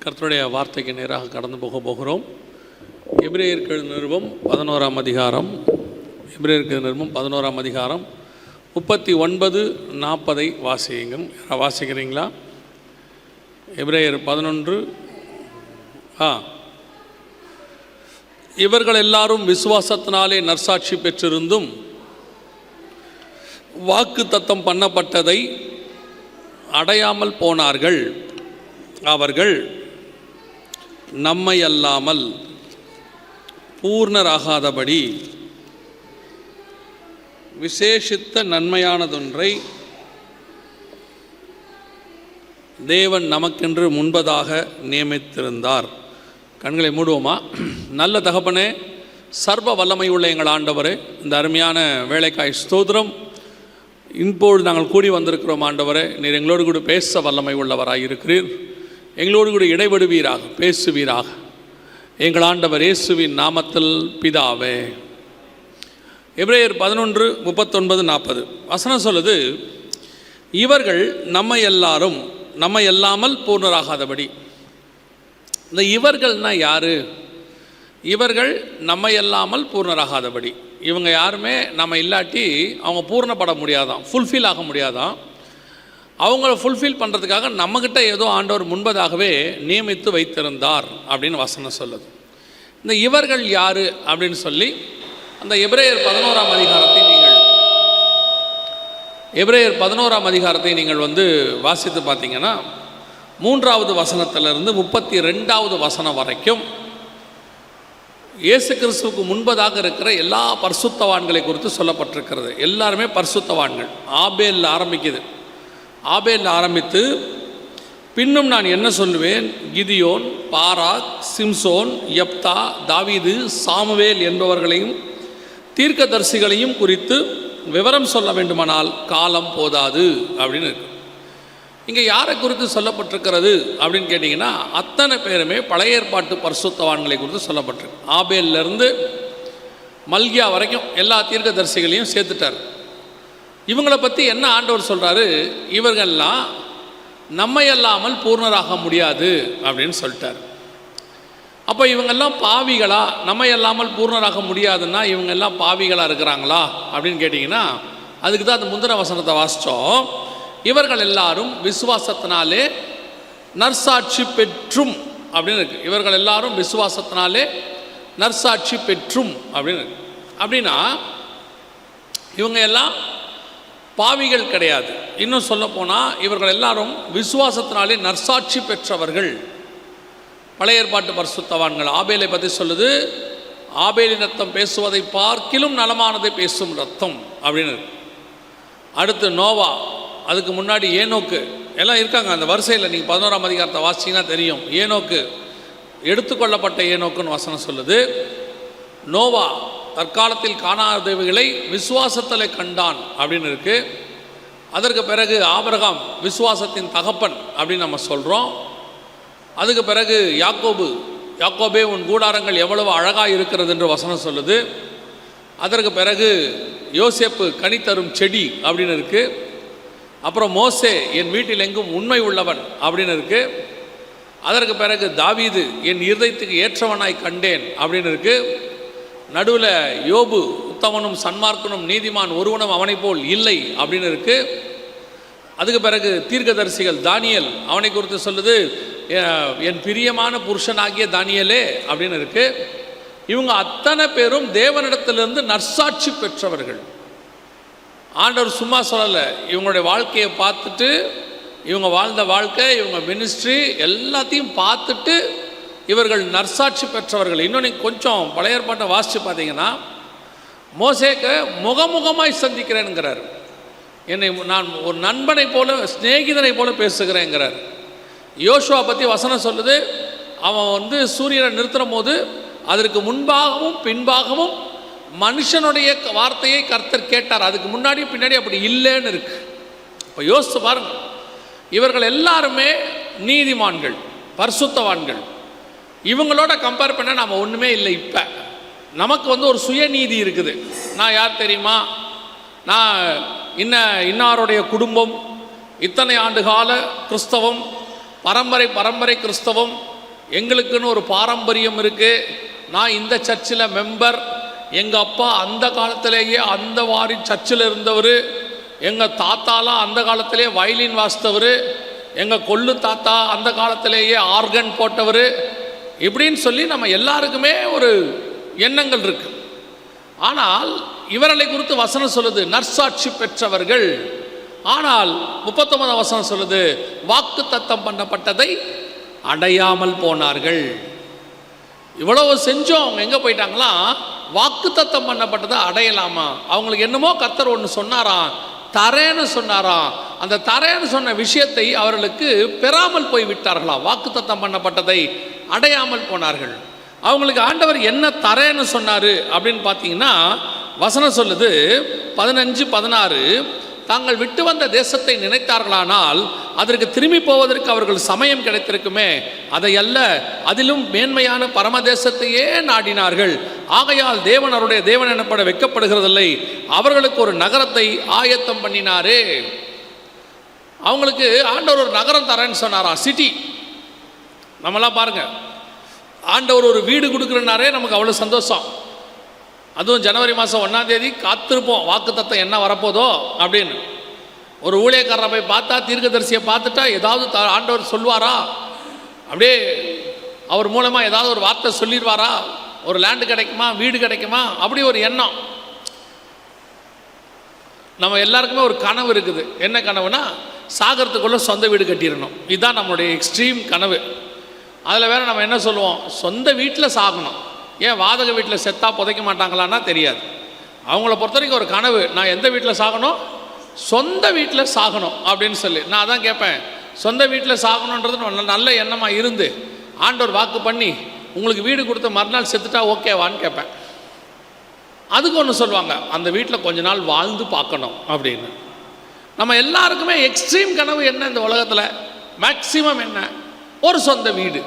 கர்த்தருடைய வார்த்தைக்கு நேராக கடந்து போகிறோம். எபிரேயர்கள் நிருபம் 11ஆம் அதிகாரம். எபிரேயர்கள் நிருபம் 11ஆம் அதிகாரம் 39-40 வாசியுங்கள். வாசிக்கிறீங்களா? எபிரேயர் 11. இவர்கள் எல்லாரும் விசுவாசத்தினாலே நற்சாட்சி பெற்றிருந்தும் வாக்கு தத்தம் பண்ணப்பட்டதை அடையாமல் போனார்கள். அவர்கள் நம்மை அல்லாமல் பூர்ணராகாதபடி விசேஷித்த நன்மையானதொன்றை தேவன் நமக்கென்று முன்பதாக நியமித்திருந்தார். கண்களை மூடுவோமா? நல்ல தகப்பனே, சர்வ வல்லமை உள்ள எங்கள் ஆண்டவரே, இந்த அருமையான வேலைக்காய் ஸ்தோத்திரம். இப்பொழுது நாங்கள் கூடி வந்திருக்கிறோம். ஆண்டவரே, நீர் எங்களோடு கூட பேச வல்லமை உள்ளவராக இருக்கிறீர். எங்களோடு கூட இடைபடுவீராக, பேசுவீராக. எங்கள் ஆண்டவர் இயேசுவின் நாமத்தில் பிதாவே. எபிரேயர் 11:39-40 வசனம் சொல்லுது, இவர்கள் நம்மை அல்லாமல் பூர்ணராகாதபடி. இந்த இவர்கள்னா யாரு? இவர்கள் நம்மை அல்லாமல் பூர்ணராகாதபடி. இவங்க யாருமே நம்ம இல்லாட்டி அவங்க பூர்ணப்பட முடியாதான், ஃபுல்ஃபில் ஆக முடியாதான். அவங்கள ஃபுல்ஃபில் பண்ணுறதுக்காக நம்மக்கிட்ட ஏதோ ஆண்டவர் முன்பதாகவே நியமித்து வைத்திருந்தார் அப்படின்னு வசனம் சொல்லுது. இந்த இவர்கள் யார் அப்படின்னு சொல்லி அந்த எபிரேயர் 11ஆம் அதிகாரத்தை நீங்கள் வாசித்து பார்த்தீங்கன்னா 3வது வசனத்திலிருந்து 32வது வசனம் வரைக்கும் இயேசு கிறிஸ்துவுக்கு முன்பதாக இருக்கிற எல்லா பரிசுத்தவான்களை குறித்து சொல்லப்பட்டிருக்கிறது. எல்லாருமே பரிசுத்தவான்கள். ஆபேலில் ஆரம்பிக்குது. ஆபேலில் ஆரம்பித்து பின்னும் நான் என்ன சொல்லுவேன், கிதியோன், பாராக், சிம்சோன், யப்தா, தாவீது, சாமுவேல் என்பவர்களையும் தீர்க்கதரிசிகளையும் குறித்து விவரம் சொல்ல வேண்டுமானால் காலம் போதாது அப்படின்னு இருக்கு. இங்கே யாரை குறித்து சொல்லப்பட்டிருக்கிறது அப்படின்னு கேட்டிங்கன்னா, அத்தனை பேருமே பழைய ஏற்பாட்டு பரிசுத்தவான்களை குறித்து சொல்லப்பட்டிருக்கு. ஆபேலிருந்து மல்கியா வரைக்கும் எல்லா தீர்க்கதரிசிகளையும் சேர்த்துட்டார். இவங்களை பற்றி என்ன ஆண்டவர் சொல்கிறாரு, இவர்கள்லாம் நம்மை அல்லாமல் பூர்ணராக முடியாது அப்படின்னு சொல்லிட்டார். அப்போ இவங்கெல்லாம் பாவிகளா? நம்மை அல்லாமல் பூர்ணராக முடியாதுன்னா இவங்கெல்லாம் பாவிகளாக இருக்கிறாங்களா அப்படின்னு கேட்டிங்கன்னா, அதுக்கு தான் அந்த முந்தின வசனத்தை வாசித்தோம். இவர்கள் எல்லாரும் விசுவாசத்தினாலே நற்சாட்சி பெற்றும் அப்படின்னு இருக்கு. இவர்கள் எல்லாரும் விசுவாசத்தினாலே நற்சாட்சி பெற்றும் அப்படின்னு இருக்கு. அப்படின்னா இவங்க எல்லாம் பாவிகள் கிடையாது. இன்னும் சொல்ல போனால் இவர்கள் எல்லாரும் விசுவாசத்தினாலே நற்சாட்சி பெற்றவர்கள், பழைய ஏற்பாட்டு பரிசுத்தவான்கள். ஆபேலை பற்றி சொல்லுது, ஆபேலின் ரத்தம் பேசுவதை பார்க்கிலும் நலமானதை பேசும் ரத்தம் அப்படின்னு. அடுத்து நோவா, அதுக்கு முன்னாடி ஏனோக்கு, எல்லாம் இருக்காங்க அந்த வரிசையில். நீங்கள் 11ஆம் அதிகாரத்தை வாசிச்சிங்கன்னா தெரியும். ஏனோக்கு எடுத்துக்கொள்ளப்பட்ட ஏனோக்குன்னு வசனம் சொல்லுது. நோவா தற்காலத்தில் காணாதவைகளை விசுவாசத்தில் கண்டான் அப்படின்னு இருக்கு. அதற்கு பிறகு ஆபிரகாம் விசுவாசத்தின் தகப்பன் அப்படின்னு நம்ம சொல்கிறோம். அதுக்கு பிறகு யாக்கோபே உன் கூடாரங்கள் எவ்வளவு அழகாக இருக்கிறது என்று வசனம் சொல்லுது. அதற்கு பிறகு யோசேப்பு கனி தரும் செடி அப்படின்னு இருக்கு. அப்புறம் மோசே என் வீட்டில் எங்கும் உண்மை உள்ளவன் அப்படின்னு இருக்கு. அதற்கு பிறகு தாவீது என் இருதயத்துக்கு ஏற்றவனாய் கண்டேன் அப்படின்னு இருக்கு. நடுவில் யோபு உத்தமனும் சன்மார்க்கனும் நீதிமான் ஒருவனும் அவனை போல் இல்லை அப்படின்னு இருக்கு. அதுக்கு பிறகு தீர்க்கதரிசிகள் தானியேல், அவனை குறித்து சொல்லுது, என் பிரியமான புருஷனாகிய தானியேலே அப்படின்னு இருக்கு. இவங்க அத்தனை பேரும் தேவனிடத்திலிருந்து நற்சாட்சி பெற்றவர்கள். ஆண்டவர் சும்மா சொல்லலை. இவங்களுடைய வாழ்க்கையை பார்த்துட்டு, இவங்க வாழ்ந்த வாழ்க்கை, இவங்க மினிஸ்ட்ரி எல்லாத்தையும் பார்த்துட்டு இவர்கள் நற்சாட்சி பெற்றவர்கள். இன்னொன்று கொஞ்சம் பழைய ஏற்பாட்டை வாசித்து பார்த்தீங்கன்னா, மோசேக்கு முகமுகமாய் சந்திக்கிறேன்கிறார். என்னை நான் ஒரு நண்பனை போல, சிநேகிதனை போல பேசுகிறேங்கிறார். யோசுவா பற்றி வசனம் சொல்லுது, அவன் சூரியனை நிறுத்தும் போது அதற்கு முன்பாகவும் பின்பாகவும் மனுஷனுடைய வார்த்தையை கர்த்தர் கேட்டார். அதுக்கு முன்னாடி பின்னாடி அப்படி இல்லைன்னு இருக்கு. இப்போ யோசித்து பாருங்க, இவர்கள் எல்லாருமே நீதிமான்கள், பரிசுத்தவான்கள். இவங்களோட கம்பேர் பண்ண நாம் ஒன்றுமே இல்லை. இப்போ நமக்கு ஒரு சுயநீதி இருக்குது. நான் யார் தெரியுமா, நான் இன்னாருடைய குடும்பம், இத்தனை ஆண்டு கால கிறிஸ்தவம், பரம்பரை கிறிஸ்தவம், எங்களுக்குன்னு ஒரு பாரம்பரியம் இருக்குது, நான் இந்த சர்ச்சில் மெம்பர், எங்கள் அப்பா அந்த காலத்திலேயே அந்த வாரி சர்ச்சில் இருந்தவர், எங்கள் தாத்தாலாம் அந்த காலத்திலே வயலின் வாசித்தவர், எங்கள் கொள்ளு தாத்தா அந்த காலத்திலேயே ஆர்கன் போட்டவர், இப்படின்னு சொல்லி நம்ம எல்லாருக்குமே ஒரு எண்ணங்கள் இருக்கு. ஆனால் இவர்களை குறித்து வசனம் சொல்லுது நற்சாட்சி பெற்றவர்கள். ஆனால் 39 வசனம் சொல்லுது வாக்கு தத்தம் பண்ணப்பட்டதை அடையாமல் போனார்கள். இவ்வளவு செஞ்சோம், அவங்க எங்கே போயிட்டாங்களா? வாக்கு தத்தம் பண்ணப்பட்டதை அடையலாமா? அவங்களுக்கு என்னமோ கர்த்தர் ஒன்று சொன்னாராம், தரேன்னு சொன்னாராம். அந்த தரேன்னு சொன்ன விஷயத்தை அவர்களுக்கு பெறாமல் போய் விட்டார்களாம். வாக்கு தத்தம் பண்ணப்பட்டதை அடையாமல் போனார்கள். அவங்களுக்கு ஆண்டவர் என்ன தரேன்னு சொன்னார் அப்படின்னு பார்த்தீங்கன்னா வசனம் சொல்லுது 15-16, தாங்கள் விட்டு வந்த தேசத்தை நினைத்தார்களானால் அதற்கு திரும்பி போவதற்கு அவர்கள் சமயம் கிடைத்திருக்குமே, அதை அல்ல, அதிலும் மேன்மையான பரமதேசத்தையே நாடினார்கள். ஆகையால் தேவன் அவருடைய தேவன் எனப்பட வெட்கப்படுகிறதில்லை, அவர்களுக்கு ஒரு நகரத்தை ஆயத்தம் பண்ணினாரே. அவங்களுக்கு ஆண்டவர் ஒரு நகரம் தரேன்னு சொன்னாராம், சிட்டி. நம்மளாம் பாருங்க, ஆண்டவர் ஒரு வீடு கொடுக்குறனாரே நமக்கு அவ்வளோ சந்தோஷம். அதுவும் ஜனவரி மாதம் 1ஆம் தேதி காத்திருப்போம், வாக்குத்தத்தம் என்ன வரப்போதோ அப்படின்னு. ஒரு ஊழியக்காரரை போய் பார்த்தா, தீர்க்கதரிசியை பார்த்துட்டா ஏதாவது ஆண்டவர் சொல்வாரா, அப்படியே அவர் மூலமாக ஏதாவது ஒரு வார்த்தை சொல்லிடுவாரா, ஒரு லேண்டு கிடைக்குமா, வீடு கிடைக்குமா, அப்படி ஒரு எண்ணம். நம்ம எல்லாருக்குமே ஒரு கனவு இருக்குது. என்ன கனவுனா, சாகரத்துக்குள்ளே சொந்த வீடு கட்டிடணும். இதுதான் நம்மளுடைய எக்ஸ்ட்ரீம் கனவு. அதில் வேறு நம்ம என்ன சொல்லுவோம், சொந்த வீட்டில் சாகணும். ஏன் வாடகை வீட்டில் செத்தா புதைக்க மாட்டாங்களான்னா தெரியாது. அவங்கள பொறுத்த வரைக்கும் ஒரு கனவு, நான் எந்த வீட்டில் சாகணும், சொந்த வீட்டில் சாகணும் அப்படின்னு சொல்லி. நான் அதான் கேட்பேன், சொந்த வீட்டில் சாகணுன்றது நல்ல எண்ணமாக இருந்து ஆண்டவர் வாக்கு பண்ணி உங்களுக்கு வீடு கொடுத்த மறுநாள் செத்துட்டா ஓகேவான்னு கேட்பேன். அதுக்கு ஒன்று சொல்லுவாங்க, அந்த வீட்டில் கொஞ்ச நாள் வாழ்ந்து பார்க்கணும் அப்படின்னு. நம்ம எல்லாருக்குமே எக்ஸ்ட்ரீம் கனவு என்ன இந்த உலகத்தில்? மேக்சிமம் என்ன? ஒரு சொந்த வீடு.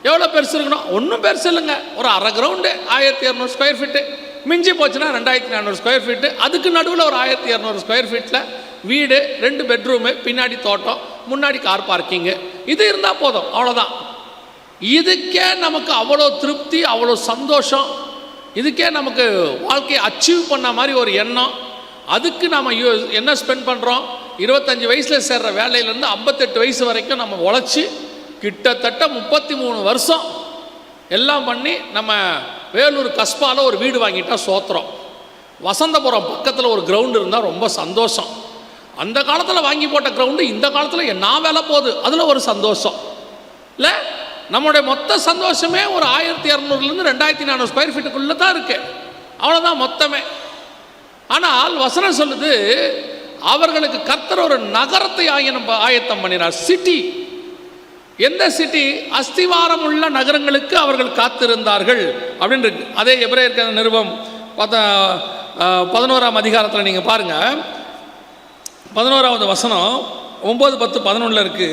எவ்வளோ பெருசு இருக்கணும்? ஒன்றும் பெருசு இல்லைங்க, ஒரு அரை கிரவுண்டு 1200 ஸ்கொயர் ஃபீட்டு, மிஞ்சி போச்சுன்னா 2400 ஸ்கொயர் ஃபீட்டு, அதுக்கு நடுவில் ஒரு 1200 ஸ்கொயர் ஃபீட்டில் வீடு, 2 பெட்ரூமு, பின்னாடி தோட்டம், முன்னாடி கார் பார்க்கிங்கு, இது இருந்தால் போதும், அவ்வளோதான். இதுக்கே நமக்கு அவ்வளோ திருப்தி, அவ்வளோ சந்தோஷம், இதுக்கே நமக்கு வாழ்க்கையை அச்சீவ் பண்ண மாதிரி ஒரு எண்ணம். அதுக்கு நம்ம என்ன ஸ்பெண்ட் பண்ணுறோம்? 25 வயசில் சேர்ற வேலையிலேருந்து 58 வயசு வரைக்கும் நம்ம உழைச்சி கிட்டத்தட்ட 33 வருஷம் எல்லாம் பண்ணி நம்ம வேலூர் கஸ்பாவில் ஒரு வீடு வாங்கிட்டா சோத்திரம். வசந்தபுரம் பக்கத்தில் ஒரு கிரவுண்டு இருந்தால் ரொம்ப சந்தோஷம். அந்த காலத்தில் வாங்கி போட்ட கிரவுண்டு இந்த காலத்தில் என்ன வேலை போகுது, அதில் ஒரு சந்தோஷம் இல்லை? நம்மளுடைய மொத்த சந்தோஷமே ஒரு 1200லேருந்து 2400 ஸ்கொயர் ஃபீட்டுக்குள்ளே தான் இருக்குது, அவ்வளோதான் மொத்தமே. ஆனால் வசனம் சொல்லுது, அவர்களுக்கு கர்த்தர் ஒரு நகரத்தை ஆயத்தம் பண்ணினார், சிட்டி. எந்த சிட்டி? அஸ்திவாரம் உள்ள நகரங்களுக்கு அவர்கள் காத்திருந்தார்கள் அப்படின்னு இருக்கு. அதே எபிரேயர் நிருபம் 11ஆம் அதிகாரத்தில் நீங்கள் பாருங்கள், 11வது வசனம் 9, 10, 11 இருக்கு.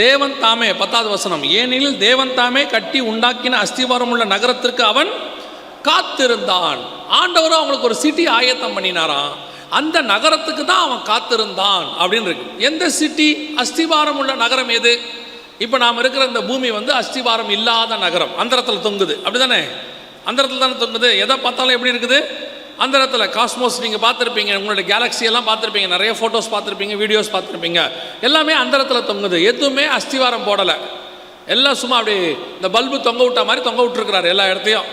தேவன் தாமே, 10வது வசனம், ஏனெனில் தேவன் தாமே கட்டி உண்டாக்கின அஸ்திவாரம் உள்ள நகரத்திற்கு அவன் காத்திருந்தான். ஆண்டவரும் அவங்களுக்கு ஒரு சிட்டி ஆயத்தம் பண்ணினாராம், அந்த நகரத்துக்கு தான் அவன் காத்திருந்தான் அப்படின்னு இருக்கு. எந்த சிட்டி? அஸ்திவாரம் உள்ள நகரம் எது? இப்போ நாம் இருக்கிற இந்த பூமி அஸ்திவாரம் இல்லாத நகரம், அந்தரத்தில் தொங்குது, அப்படி தானே? அந்தரத்தில் தானே தொங்குது. எதை பார்த்தாலும் எப்படி இருக்குது? அந்தரத்தில். காஸ்மோஸ் நீங்கள் பார்த்துருப்பீங்க, உங்களுடைய கேலக்ஸியெல்லாம் பார்த்துருப்பீங்க, நிறைய ஃபோட்டோஸ் பார்த்துருப்பீங்க, வீடியோஸ் பார்த்துருப்பீங்க, எல்லாமே அந்தரத்தில் தொங்குது. எதுவுமே அஸ்திவாரம் போடலை, எல்லாம் சும்மா அப்படி இந்த பல்பு தொங்க விட்ட மாதிரி தொங்க விட்டுருக்கிறார் எல்லா இடத்தையும்.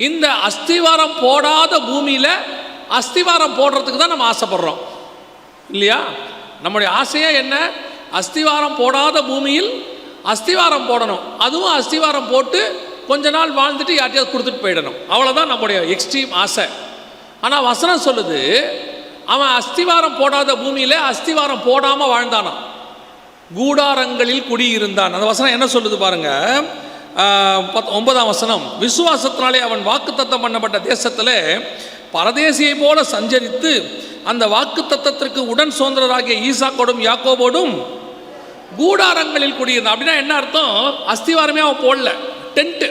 இந்த அஸ்திவாரம் போடாத பூமியில் அஸ்திவாரம் போடுறதுக்கு தான் நம்ம ஆசைப்படுறோம் இல்லையா? நம்முடைய ஆசையே என்ன? அஸ்திவாரம் போடாத பூமியில் அஸ்திவாரம் போடணும், அதுவும் அஸ்திவாரம் போட்டு கொஞ்ச நாள் வாழ்ந்துட்டு யார்ட்டையாவது கொடுத்துட்டு போயிடணும், அவ்வளோதான் நம்முடைய எக்ஸ்ட்ரீம் ஆசை. ஆனால் வசனம் சொல்லுது, அவன் அஸ்திவாரம் போடாத பூமியில் அஸ்திவாரம் போடாமல் வாழ்ந்தானா, கூடாரங்களில் குடியிருந்தான். அந்த வசனம் என்ன சொல்லுது பாருங்க, 9ஆம் வசனம், விசுவாசத்தினாலே அவன் வாக்குத்தத்தம் பண்ணப்பட்ட தேசத்தில் பரதேசியை போல சஞ்சரித்து அந்த வாக்குத்தத்தத்திற்கு உடன் சுதந்திரராகிய ஈசாக்கோடும் யாக்கோபோடும் கூடாரங்களில் குடியிருந்தான். அப்படின்னா என்ன அர்த்தம்? அஸ்திவாரமே அவன் போடல, டென்ட்டு.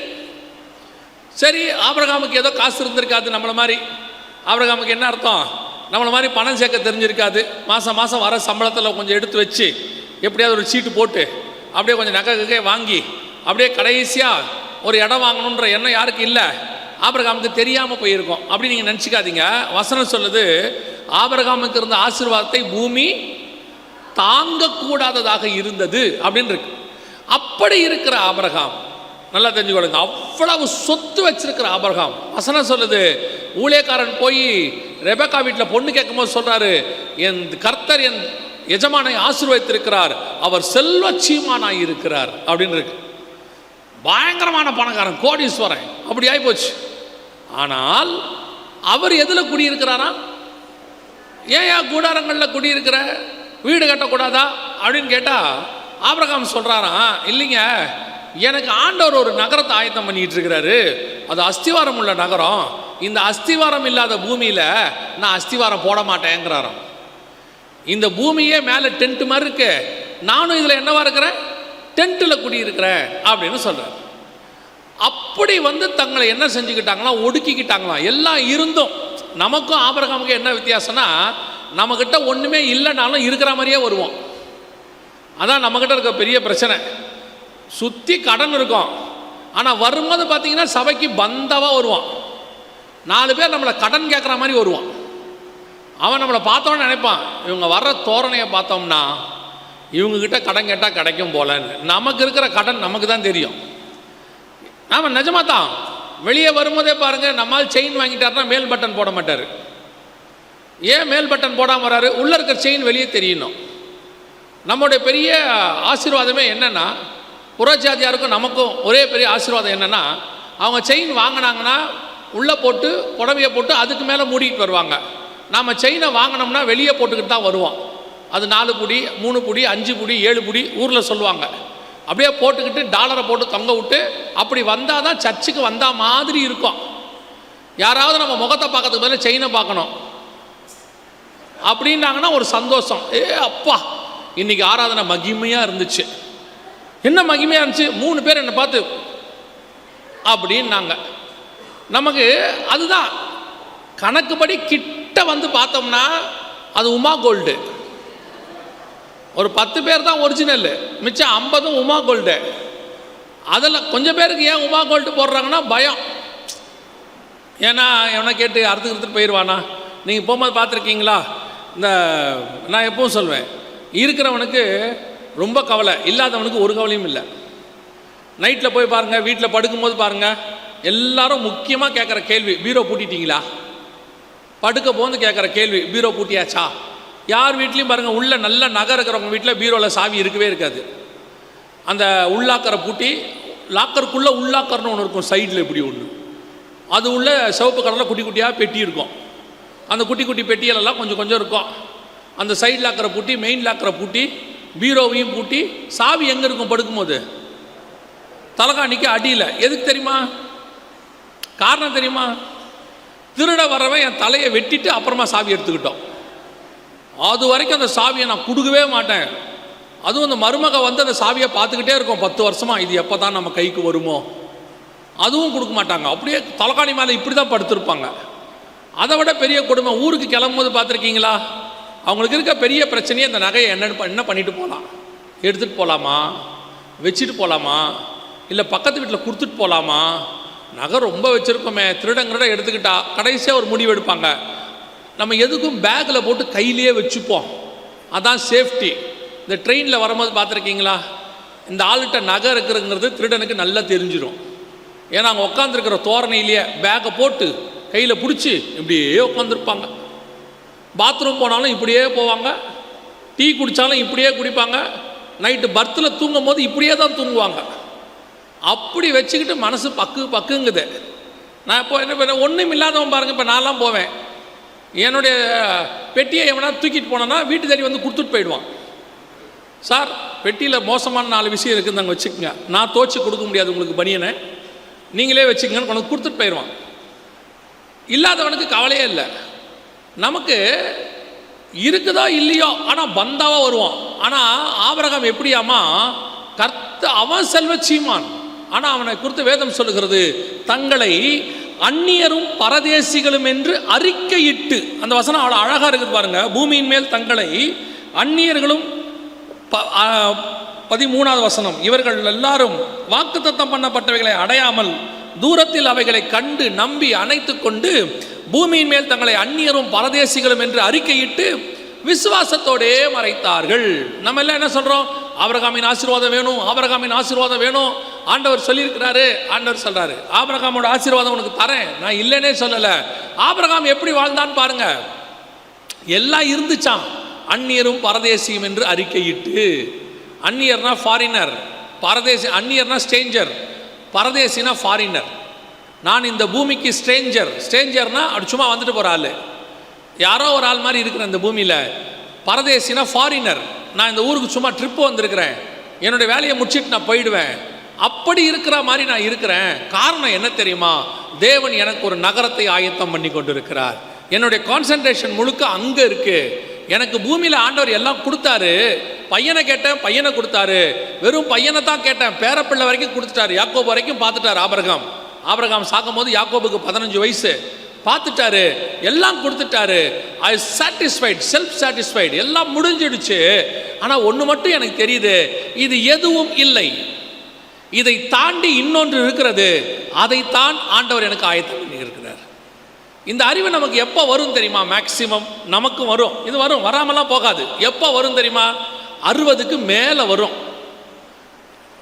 சரி, ஆபிரகாமுக்கு ஏதோ காசு இருந்திருக்காது நம்மளை மாதிரி. ஆபிரகாமுக்கு என்ன அர்த்தம்? நம்மளை மாதிரி பணம் சேர்க்க தெரிஞ்சிருக்காது. மாதம் மாதம் வர சம்பளத்தில் கொஞ்சம் எடுத்து வச்சு எப்படியாவது ஒரு சீட்டு போட்டு அப்படியே கொஞ்சம் நகை வாங்கி அப்படியே கடைசியாக ஒரு இடம் வாங்கணுன்ற எண்ணம் யாருக்கு இல்லை? ஆபிரகாமுக்கு தெரியாமல் போயிருக்கோம் அப்படி நீங்கள் நினச்சிக்காதீங்க. வசனம் சொல்லுது, ஆபிரகாமுக்கு இருந்த ஆசீர்வாதத்தை பூமி தாங்கக்கூடாததாக இருந்தது அப்படின்னு இருக்கு. அப்படி இருக்கிற ஆபிரகாம், நல்லா தெரிஞ்சுக்கொள்ளுங்க, அவ்வளவு சொத்து வச்சிருக்கிற ஆபிரகாம், வசனம் சொல்லுது, ஊழியக்காரன் போய் ரெபெக்கா வீட்டில் பொண்ணு கேட்கும்போது சொல்றாரு, என் கர்த்தர் என் எஜமானை ஆசீர்வதித்திருக்கிறார், அவர் செல்வச்சீமானாய் இருக்கிறார் அப்படின்னு இருக்கு. பயங்கரமான பணக்காரன், கோடீஸ்வரன், அப்படி ஆகி போச்சு. ஆனால் அவர் எதில் குடியிருக்கிறாரா? ஏன் கூடாரங்களில் குடியிருக்கிற, வீடு கட்டக்கூடாதா அப்படின்னு கேட்டால் ஆபிரகாம் சொல்கிறாராம், இல்லைங்க, எனக்கு ஆண்டவர் ஒரு நகரத்தை ஆயத்தம் பண்ணிட்டு இருக்கிறாரு, அது அஸ்திவாரம் உள்ள நகரம், இந்த அஸ்திவாரம் இல்லாத பூமியில் நான் அஸ்திவாரம் போட மாட்டேங்கிறாராம். இந்த பூமியே மேலே டென்ட் மாதிரி இருக்கு, நானும் இதில் என்னவா இருக்கிறேன், டென்ட்டில் குடியிருக்கிறேன் அப்படின்னு சொல்கிறார். அப்படி தங்களை என்ன செஞ்சுக்கிட்டாங்களாம், ஒடுக்கிக்கிட்டாங்களாம். எல்லாம் இருந்தும் நமக்கும் ஆபிரகாமுக்கும் என்ன வித்தியாசம்னா, நம்மக்கிட்ட ஒன்றுமே இல்லைனாலும் இருக்கிற மாதிரியே வருவோம். அதான் நம்மக்கிட்ட இருக்க பெரிய பிரச்சனை. சுற்றி கடன் இருக்கும், ஆனால் வரும்போது பார்த்தீங்கன்னா சபைக்கு பந்தவாக வருவான். 4 பேர் நம்மளை கடன் கேட்குற மாதிரி வருவான். அவன் நம்மளை பார்த்தோன்னு நினைப்பான், இவங்க வர்ற தோரணையை பார்த்தோம்னா இவங்ககிட்ட கடன் கேட்டால் கிடைக்கும் போலன்னு. நமக்கு இருக்கிற கடன் நமக்கு தான் தெரியும். நாம் நிஜமாக தான் வெளியே வரும்போதே பாருங்கள், நம்மால் செயின் வாங்கிட்டாருன்னா மேல் பட்டன் போட மாட்டார். ஏன் மேல் பட்டன் போடாமல் வராரு? உள்ளே இருக்கிற செயின் வெளியே தெரியணும். நம்முடைய பெரிய ஆசீர்வாதமே என்னென்னா, புறஜாதியாருக்கும் நமக்கும் ஒரே பெரிய ஆசீர்வாதம் என்னென்னா, அவங்க செயின் வாங்கினாங்கன்னா உள்ளே போட்டு புடவையை போட்டு அதுக்கு மேலே மூடிட்டு வருவாங்க. நாம் செயினை வாங்கினோம்னா வெளியே போட்டுக்கிட்டு தான் வருவோம். அது 4 புடி 3 புடி 5 புடி 7 புடி ஊரில் சொல்லுவாங்க. அப்படியே போட்டுக்கிட்டு டாலரை போட்டு தொங்க விட்டு அப்படி வந்தால் தான் சர்ச்சுக்கு வந்தால் மாதிரி இருக்கும். யாராவது நம்ம முகத்தை பார்க்கறதுக்கு பதிலாக செயினை பார்க்கணும் அப்படின்னாங்கன்னா ஒரு சந்தோஷம். அப்பா இன்னைக்கு ஆராதனை மகிமையாக இருந்துச்சு. என்ன மகிமையாக இருந்துச்சு? 3 பேர் என்னை பார்த்து அப்படின்னாங்க. நமக்கு அதுதான் கணக்குப்படி கிட்ட பார்த்தோம்னா அது உமா கோல்டு. ஒரு 10 பேர் தான் ஒரிஜினல், மிச்சம் 50 உமா கோல்டு. அதில் கொஞ்சம் பேருக்கு ஏன் உமா கோல்டு போடுறாங்கன்னா பயம். ஏன்னா எவனை கேட்டு அறுத்துக்கிட்டு போயிடுவானா. நீங்கள் போகும்போது பார்த்துருக்கீங்களா? இந்த நான் எப்பவும் சொல்வேன், இருக்கிறவனுக்கு ரொம்ப கவலை, இல்லாதவனுக்கு ஒரு கவலையும் இல்லை. நைட்டில் போய் பாருங்கள், வீட்டில் படுக்கும்போது பாருங்கள், எல்லாரும் முக்கியமாக கேட்குற கேள்வி, பீரோ பூட்டிட்டீங்களா? படுக்க போந்து கேட்குற கேள்வி, பீரோ பூட்டியாச்சா? யார் வீட்லேயும் பாருங்கள், உள்ள நல்ல நகை இருக்கிறவங்க வீட்டில் பீரோவில் சாவி இருக்கவே இருக்காது. அந்த உள்ளாக்கரை பூட்டி, லாக்கருக்குள்ளே உள்ளாக்கர்னு ஒன்று இருக்கும் சைடில், இப்படி ஒன்று, அது உள்ள சிவப்பு கலரில் குட்டி குட்டியாக பெட்டி இருக்கும். அந்த குட்டி குட்டி பெட்டியெல்லாம் கொஞ்சம் கொஞ்சம் இருக்கும். அந்த சைடு லாக்கரை பூட்டி, மெயின் லாக்கரை பூட்டி, பீரோவையும் பூட்டி, சாவி எங்கே இருக்கும் படுக்கும்போது? தலகாணிக்கு அடியில். எதுக்கு தெரியுமா? காரணம் தெரியுமா? திருட வரவன் என் தலையை வெட்டிட்டு அப்புறமா சாவி எடுத்துக்கிட்டோம். அது வரைக்கும் அந்த சாவியை நான் கொடுக்கவே மாட்டேன். அதுவும் அந்த மருமக அந்த சாவியை பார்த்துக்கிட்டே இருக்கும் 10 வருஷமாக, இது எப்போ தான் நம்ம கைக்கு வருமோ. அதுவும் கொடுக்க மாட்டாங்க. அப்படியே தலகாணி மேலே இப்படி தான் படுத்திருப்பாங்க. அதை விட பெரிய கொடுமை, ஊருக்கு கிளம்பும்போது பார்த்துருக்கீங்களா? அவங்களுக்கு இருக்க பெரிய பிரச்சனையே அந்த நகையை என்ன பண்ணிட்டு போகலாம், எடுத்துகிட்டு போகலாமா, வச்சுட்டு போகலாமா, இல்லை பக்கத்து வீட்டில் கொடுத்துட்டு போகலாமா? நகை ரொம்ப வச்சுருக்கோமே, திருடங்கிற எடுத்துக்கிட்டா கடைசியாக ஒரு முடிவு எடுப்பாங்க, நம்ம எதுக்கும் பேக்கில் போட்டு கையிலேயே வச்சுப்போம், அதான் சேஃப்டி. இந்த ட்ரெயினில் வரும்போது பார்த்துருக்கீங்களா? இந்த ஆள்கிட்ட நகை இருக்குங்கிறது திருடனுக்கு நல்லா தெரிஞ்சிடும். ஏன்னா அங்கே உட்காந்துருக்கிற தோரணையிலேயே பேக்கை போட்டு கையில் பிடிச்சி இப்படியே உட்காந்துருப்பாங்க. பாத்ரூம் போனாலும் இப்படியே போவாங்க, டீ குடித்தாலும் இப்படியே குடிப்பாங்க, நைட்டு பர்த்தில் தூங்கும் போது இப்படியே தான் தூங்குவாங்க. அப்படி வச்சுக்கிட்டு மனசு பக்குங்குது. நான் இப்போ என்ன பண்ண, ஒன்றும் இல்லாதவன் பாருங்கள். இப்போ நான்லாம் போவேன், என்னுடைய பெட்டியை எவனா தூக்கிட்டு போனேன்னா வீட்டு தேடி கொடுத்துட்டு போயிடுவான். சார் பெட்டியில் மோசமான 4 விஷயம் இருக்குதுன்னு நாங்கள் வச்சுக்கோங்க, நான் தோச்சி கொடுக்க முடியாது உங்களுக்கு பனியனை, நீங்களே வச்சுக்கங்கன்னு கொண்டு கொடுத்துட்டு போயிடுவான். இல்லாதவனுக்கு கவலையே இல்லை. நமக்கு இருக்குதோ இல்லையோ ஆனால் பந்தாவாக வருவான். ஆனால் ஆபிரகாம் எப்படியாமா, அவன் செல்வச்சீமான். ஆனால் அவனை குறித்து வேதம் சொல்லுகிறது, தங்களை அந்நியரும் பரதேசிகளும் என்று அறிக்கையிட்டு. அந்த வசனம் அவ்வளோ அழகாக இருக்குது பாருங்க. பூமியின் மேல் தங்களை அந்நியர்களும் 13வது வசனம், இவர்கள் எல்லாரும் வாக்குத்தத்தம் பண்ணப்பட்டவைகளை அடையாமல் தூரத்தில் அவைகளை கண்டு நம்பி அணைத்து கொண்டு பூமியின் மேல் தங்களை அந்நியரும் பரதேசிகளும் என்று அறிக்கையிட்டு விசுவாசத்தோடே மறைத்தார்கள். நம்ம எல்லாம் என்ன சொல்றோம்? ஆபிரகாமின் ஆசீர்வாதம் வேணும், ஆபிரகாமின் ஆசீர்வாதம் வேணும். ஆண்டவர் சொல்லியிருக்கிறாரு. ஆண்டவர் சொல்றாரு, ஆபிரகாமோட ஆசீர்வாதம் உனக்கு தரேன், நான் இல்லைன்னே சொல்லல. ஆபிரகாம் எப்படி வாழ்ந்தான்னு பாருங்க. எல்லாம் இருந்துச்சான். அந்நியரும் பரதேசியும் என்று அறிக்கையிட்டு. அந்நியர்னா ஃபாரினர், பரதேசி. அந்நியர்னா ஸ்ட்ரேஞ்சர், பரதேசினா ஃபாரினர். நான் இந்த பூமிக்கு ஸ்ட்ரேஞ்சர். ஸ்ட்ரேஞ்சர்னா அப்படி சும்மா வந்துட்டு போகிற ஆள், யாரோ ஒரு ஆள் மாதிரி இருக்கிறேன் இந்த பூமியில். பரதேசினா ஃபாரினர், நான் இந்த ஊருக்கு சும்மா ட்ரிப்பு வந்திருக்கிறேன், என்னுடைய வேலையை முடிச்சுட்டு நான் போயிடுவேன். அப்படி இருக்கிற மாதிரி நான் இருக்கிறேன். காரணம் என்ன தெரியுமா? தேவன் எனக்கு ஒரு நகரத்தை ஆயத்தம் பண்ணி கொண்டு இருக்கிறார். என்னுடைய கான்சன்ட்ரேஷன் முழுக்க அங்கே இருக்கு. எனக்கு பூமியில் ஆண்டவர் எல்லாம் கொடுத்தாரு. பையனை கேட்டேன், பையனை கொடுத்தாரு. வெறும் பையனை தான் கேட்டேன், பேரப்பிள்ளை வரைக்கும் கொடுத்துட்டாரு. யாக்கோபு வரைக்கும் பார்த்துட்டாரு. ஆபிரகாம் சாக்கும் போது யாக்கோபுக்கு 15 வயசு. பார்த்துட்டாரு, எல்லாம் கொடுத்துட்டாரு. ஐ சாட்டிஸ்ஃபைட், செல்ஃப் சாட்டிஸ்ஃபைட், எல்லாம் முடிஞ்சிடுச்சு. ஆனால் ஒன்று மட்டும் எனக்கு தெரியுது, இது எதுவும் இல்லை, இதை தாண்டி இன்னொன்று இருக்கிறது. அதைத்தான் ஆண்டவர் எனக்கு ஆயத்தம் பண்ணி இருக்கிறார். இந்த அறிவு நமக்கு எப்போ வரும் தெரியுமா? மேக்சிமம் நமக்கும் வரும். இது வரும், வராமலாம் போகாது. எப்போ வரும் தெரியுமா? 60க்கு மேலே வரும்.